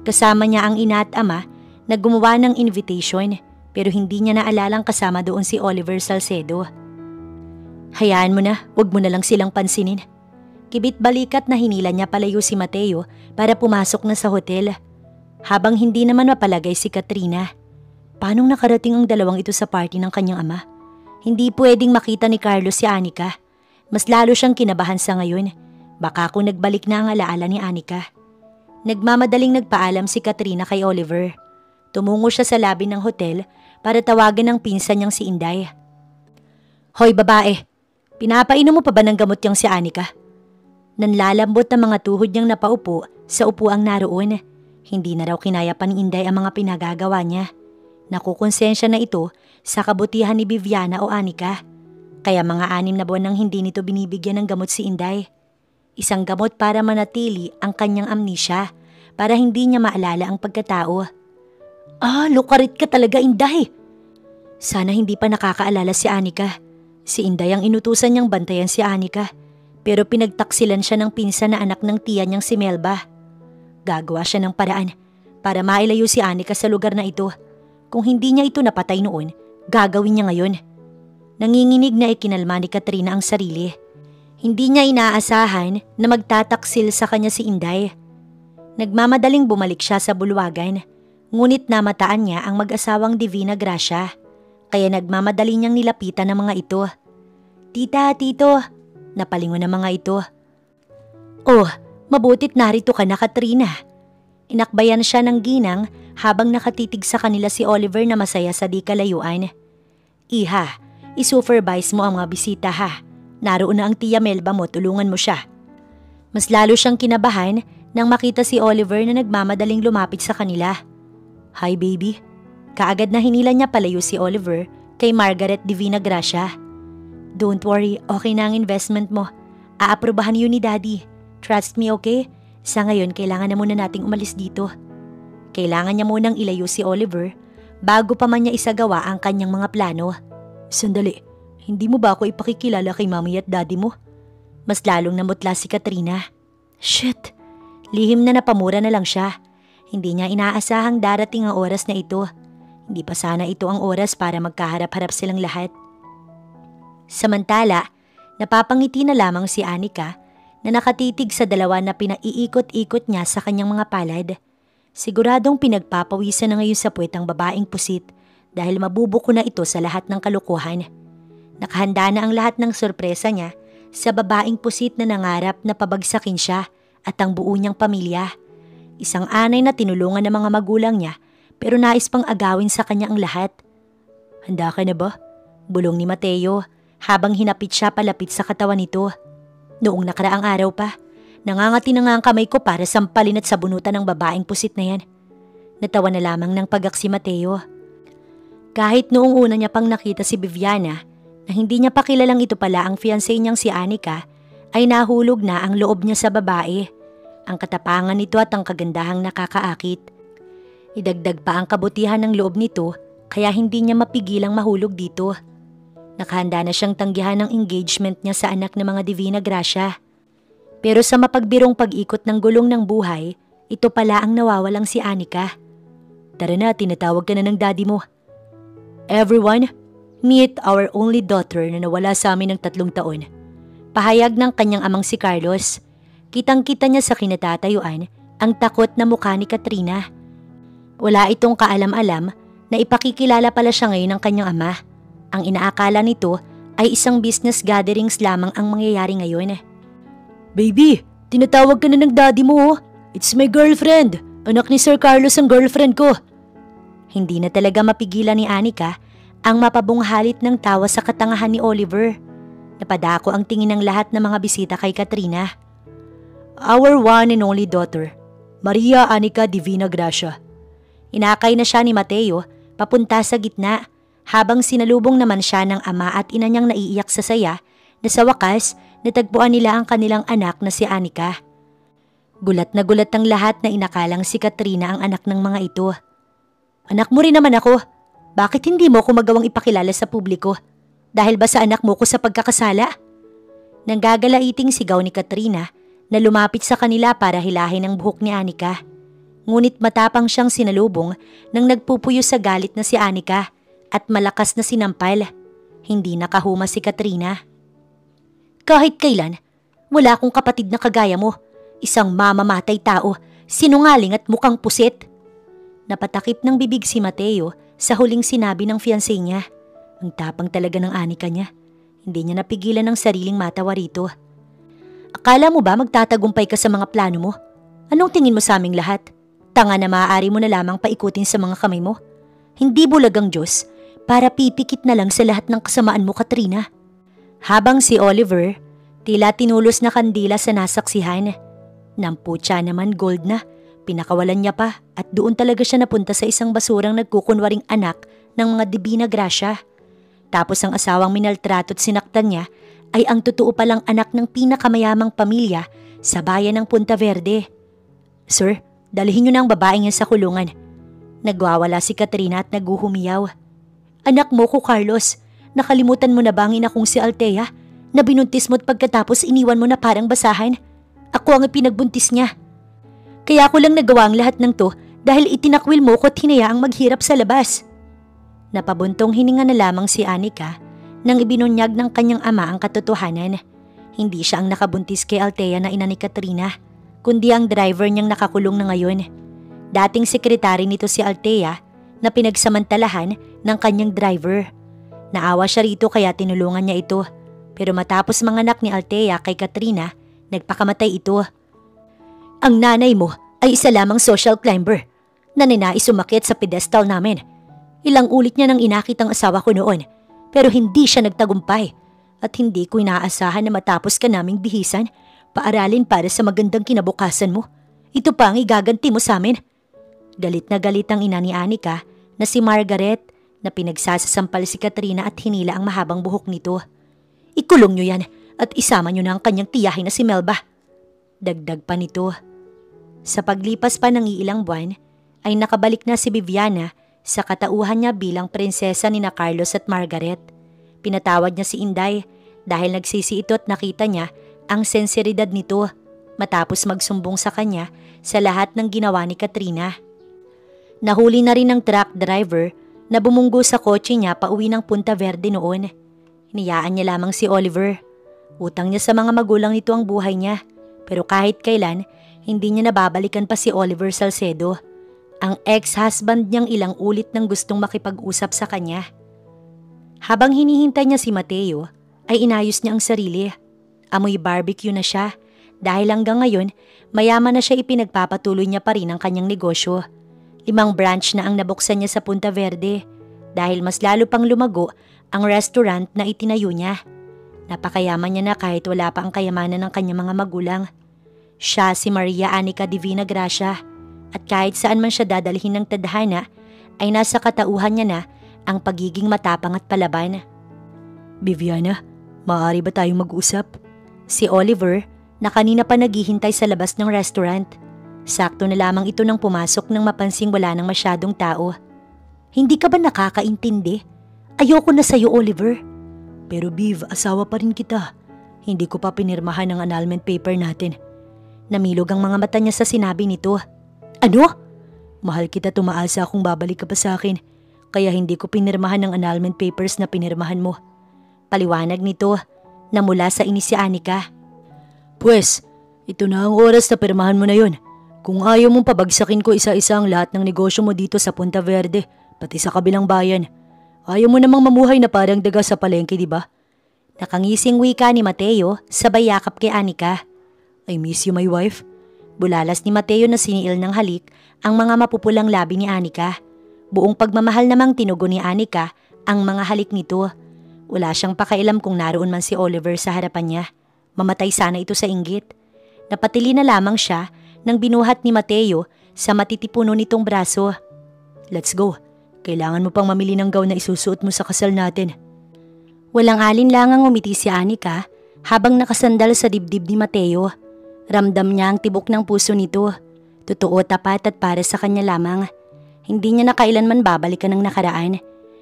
Kasama niya ang ina at ama na gumawa ng invitation pero hindi niya naalalang kasama doon si Oliver Salcedo. Hayaan mo na, wag mo na lang silang pansinin. Kibit balikat na hinila niya palayo si Mateo para pumasok na sa hotel. Habang hindi naman mapalagay si Katrina. Paanong nakarating ang dalawang ito sa party ng kanyang ama? Hindi pwedeng makita ni Carlos si Anika. Mas lalo siyang kinabahan sa ngayon. Baka kung nagbalik na ang alaala ni Anika. Nagmamadaling nagpaalam si Katrina kay Oliver. Tumungo siya sa labi ng hotel para tawagan ang pinsan niyang si Inday. Hoy babae, pinapainom mo pa ba ng gamot niyang si Anika? Nanlalambot na mga tuhod niyang napaupo sa upuang naroon. Hindi na raw kinaya pa ni Inday ang mga pinagagawa niya. Nakukonsensya na ito sa kabutihan ni Viviana o Anika. Kaya mga 6 na buwan nang hindi nito binibigyan ng gamot si Inday. Isang gamot para manatili ang kanyang amnesia, para hindi niya maalala ang pagkatao. Lukarit ka talaga, Inday. Sana hindi pa nakakaalala si Anika. Si Inday ang inutusan niyang bantayan si Anika, pero pinagtaksilan siya ng pinsan na anak ng tiya niyang si Melba. Gagawa siya ng paraan para mailayo si Anika sa lugar na ito. Kung hindi niya ito napatay noon, gagawin niya ngayon. Nanginginig na ikinalma ni Katrina ang sarili. Hindi niya inaasahan na magtataksil sa kanya si Inday. Nagmamadaling bumalik siya sa bulwagan, ngunit namataan niya ang mag-asawang Divina Gracia, kaya nagmamadali niyang nilapitan ang mga ito. Tita, tito, napalingon ang mga ito. Oh, mabutit narito ka na, Katrina. Inakbayan siya ng ginang habang nakatitig sa kanila si Oliver na masaya sa di kalayuan. Iha, isupervise mo ang mga bisita ha. Naroon na ang tiya Melba mo, tulungan mo siya. Mas lalo siyang kinabahan nang makita si Oliver na nagmamadaling lumapit sa kanila. Hi baby. Kaagad na hinila niya palayo si Oliver kay Margaret Divina Gracia. Don't worry, okay na ang investment mo. Aaprubahan yun ni Daddy. Trust me, okay? Sa ngayon, kailangan na muna nating umalis dito. Kailangan niya munang ilayo si Oliver bago pa man niya isagawa ang kanyang mga plano. Sandali. Hindi mo ba ako ipakikilala kay Mommy at Daddy mo? Mas lalong namutla si Katrina. Shit! Lihim na napamura na lang siya. Hindi niya inaasahang darating ang oras na ito. Hindi pa sana ito ang oras para magkaharap-harap silang lahat. Samantala, napapangiti na lamang si Anika na nakatitig sa dalawa na pinaiikot-ikot niya sa kanyang mga palad. Siguradong pinagpapawisan na ngayon sa puwet ang babaeng pusit dahil mabubuko na ito sa lahat ng kalokohan. Nakahanda na ang lahat ng sorpresa niya sa babaeng pusit na nangarap na pabagsakin siya at ang buo niyang pamilya. Isang anay na tinulungan ng mga magulang niya pero nais pang agawin sa kanya ang lahat. Handa ka na ba? Bulong ni Mateo habang hinapit siya palapit sa katawan nito. Noong nakaraang araw pa, nangangati na nga ang kamay ko para sampalin at sabunutan ng babaeng pusit na yan. Natawa na lamang ng pagak si Mateo. Kahit noong una niya pang nakita si Viviana, na hindi niya pa kilalang ito pala ang fiancé niyang si Anika, ay nahulog na ang loob niya sa babae. Ang katapangan nito at ang kagandahang nakakaakit. Idagdag pa ang kabutihan ng loob nito kaya hindi niya mapigilang mahulog dito. Nakahanda na siyang tanggihan ng engagement niya sa anak ng mga Divina Gracia. Pero sa mapagbirong pag-ikot ng gulong ng buhay, ito pala ang nawawalang si Anika. Tara na, tinatawag ka na ng daddy mo. Everyone, meet our only daughter na nawala sa amin ng 3 taon. Pahayag ng kanyang amang si Carlos. Kitang-kita niya sa kinatatayuan ang takot na mukha ni Katrina. Wala itong kaalam-alam na ipakikilala pala siya ngayon ng kanyang ama. Ang inaakala nito ay isang business gatherings lamang ang mangyayari ngayon. Baby, tinatawag ka na ng daddy mo. It's my girlfriend. Anak ni Sir Carlos ang girlfriend ko. Hindi na talaga mapigilan ni Anika ang mapabunghalit ng tawa sa katangahan ni Oliver. Napadako ang tingin ng lahat ng mga bisita kay Katrina. Our one and only daughter, Maria Anika Divina Gracia. Inakay na siya ni Mateo papunta sa gitna habang sinalubong naman siya ng ama at ina niyang naiiyak sa saya na sa wakas natagpuan nila ang kanilang anak na si Anika. Gulat na gulat ang lahat na inakalang si Katrina ang anak ng mga ito. Anak mo rin naman ako. Bakit hindi mo ko magawang ipakilala sa publiko? Dahil ba sa anak mo ko sa pagkakasala? Nanggagalaiting sigaw ni Katrina na lumapit sa kanila para hilahin ang buhok ni Anika. Ngunit matapang siyang sinalubong nang nagpupuyo sa galit na si Anika at malakas na sinampal. Hindi nakahuma si Katrina. Kahit kailan, wala akong kapatid na kagaya mo. Isang mamamatay tao, sinungaling at mukhang pusit. Napatakip ng bibig si Mateo sa huling sinabi ng fiancé niya. Ang tapang talaga ng Anika niya. Hindi niya napigilan ang sariling matawa rito. Akala mo ba magtatagumpay ka sa mga plano mo? Anong tingin mo sa aming lahat? Tanga na maaari mo na lamang paikutin sa mga kamay mo. Hindi bulag ang Diyos para pipikit na lang sa lahat ng kasamaan mo, Katrina. Habang si Oliver, tila tinulos na kandila sa nasaksihan. Namputya naman gold na, pinakawalan niya pa at doon talaga siya napunta sa isang basurang nagkukunwaring anak ng mga Divina Gracia. Tapos ang asawang minaltrato at sinaktan niya ay ang totoo palang anak ng pinakamayamang pamilya sa bayan ng Punta Verde. Sir, dalhin niyo na ang babaeng yan sa kulungan. Nagwawala si Katrina at naguhumiyaw. Anak mo ko, Carlos. Nakalimutan mo na ba ang ina kong si Althea na binuntis mo at pagkatapos iniwan mo na parang basahan? Ako ang pinagbuntis niya. Kaya ako lang nagawa ang lahat ng to dahil itinakwil mo ko at hinayaang maghirap sa labas. Napabuntong hininga na lamang si Anika nang ibinunyag ng kanyang ama ang katotohanan. Hindi siya ang nakabuntis kay Althea na ina ni Katrina, kundi ang driver niyang nakakulong na ngayon. Dating sekretary nito si Althea na pinagsamantalahan ng kanyang driver. Naawa siya rito kaya tinulungan niya ito. Pero matapos manganak ni Althea kay Katrina, nagpakamatay ito. Ang nanay mo ay isa lamang social climber na ninais umakyat sa pedestal namin. Ilang ulit niya nang inakit ang asawa ko noon, pero hindi siya nagtagumpay at hindi ko inaasahan na matapos ka naming bihisan, paaralin para sa magandang kinabukasan mo. Ito pa ang igaganti mo sa amin. Galit na galit ang ina ni Anika na si Margaret na pinagsasasampal si Katrina at hinila ang mahabang buhok nito. Ikulong niyo yan at isama niyo na ang kanyang tiyahin na si Melba. Dagdag pa nito. Sa paglipas pa ng iilang buwan ay nakabalik na si Viviana sa katauhan niya bilang prinsesa ni na Carlos at Margaret. Pinatawad niya si Inday dahil nagsisi ito at nakita niya ang senseridad nito matapos magsumbong sa kanya sa lahat ng ginawa ni Katrina. Nahuli na rin ng truck driver na bumunggo sa kotse niya pauwi ng Punta Verde noon. Hinayaan niya lamang si Oliver. Utang niya sa mga magulang nito ang buhay niya, pero kahit kailan hindi niya nababalikan pa si Oliver Salcedo. Ang ex-husband niyang ilang ulit nang gustong makipag-usap sa kanya. Habang hinihintay niya si Mateo, ay inayos niya ang sarili. Amoy barbecue na siya dahil hanggang ngayon mayaman na siya, ipinagpapatuloy niya pa rin ang kanyang negosyo. 5 branch na ang nabuksan niya sa Punta Verde dahil mas lalo pang lumago ang restaurant na itinayo niya. Napakayaman niya na kahit wala pa ang kayamanan ng kanyang mga magulang. Siya si Maria Anica Divina Gracia. At kahit saan man siya dadalhin ng tadhana, ay nasa katauhan niya na ang pagiging matapang at palaban. Viviana, maaari ba tayong mag-usap? Si Oliver, na kanina pa naghihintay sa labas ng restaurant. Sakto na lamang ito nang pumasok nang mapansing wala nang masyadong tao. Hindi ka ba nakakaintindi? Ayoko na sa'yo, Oliver. Pero Viv, asawa pa rin kita. Hindi ko pa pinirmahan ang annulment paper natin. Namilog ang mga mata niya sa sinabi nito. Ano? Mahal kita, tumaasa kung babalik ka pa sa akin, kaya hindi ko pinirmahan ang annulment papers na pinirmahan mo. Paliwanag nito na mula sa inis si Anika. Pwes, ito na ang oras na pirmahan mo na yun. Kung ayaw mong pabagsakin ko isa-isa ang lahat ng negosyo mo dito sa Punta Verde, pati sa kabilang bayan. Ayaw mo namang mamuhay na parang daga sa palengke, di ba? Nakangising wika ni Mateo sabay yakap kay Anika. I miss you, my wife. Bulalas ni Mateo na siniil ng halik ang mga mapupulang labi ni Anika. Buong pagmamahal namang tinugon ni Anika ang mga halik nito. Wala siyang pakailam kung naroon man si Oliver sa harapan niya. Mamatay sana ito sa inggit. Napatili na lamang siya nang binuhat ni Mateo sa matitipuno nitong braso. Let's go. Kailangan mo pang mamili ng gown na isusuot mo sa kasal natin. Walang alinlangang umiti si Anika habang nakasandal sa dibdib ni Mateo. Ramdam niya ang tibok ng puso nito. Totoo, tapat at para sa kanya lamang. Hindi niya na kailanman babalikan ang nakaraan.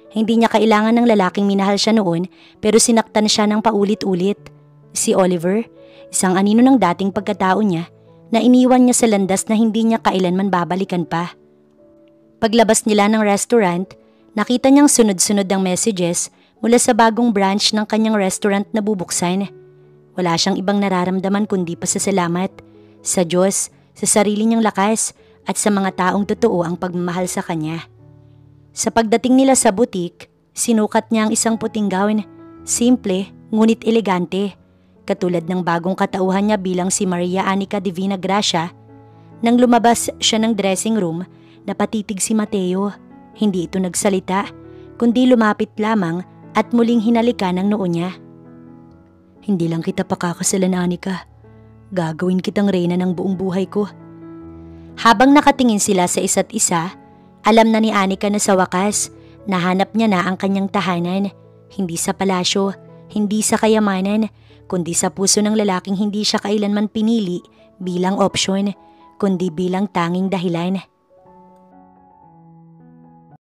Hindi niya kailangan ng lalaking minahal siya noon pero sinaktan siya ng paulit-ulit. Si Oliver, isang anino ng dating pagkatao niya na iniwan niya sa landas na hindi niya kailanman babalikan pa. Paglabas nila ng restaurant, nakita niyang sunod-sunod ang messages mula sa bagong branch ng kanyang restaurant na bubuksan. Wala siyang ibang nararamdaman kundi pasasalamat sa Diyos, sa sarili niyang lakas at sa mga taong totoo ang pagmamahal sa kanya. Sa pagdating nila sa butik, sinukat niya ang isang puting gown, simple ngunit elegante, katulad ng bagong katauhan niya bilang si Maria Anica Divina Gracia. Nang lumabas siya ng dressing room, napatitig si Mateo. Hindi ito nagsalita, kundi lumapit lamang at muling hinalikan ang noo niya. Hindi lang kita pakakasalan, Anika. Gagawin kitang reyna ng buong buhay ko. Habang nakatingin sila sa isa't isa, alam na ni Anika na sa wakas, nahanap niya na ang kanyang tahanan. Hindi sa palasyo, hindi sa kayamanan, kundi sa puso ng lalaking hindi siya kailanman pinili bilang opsyon, kundi bilang tanging dahilan.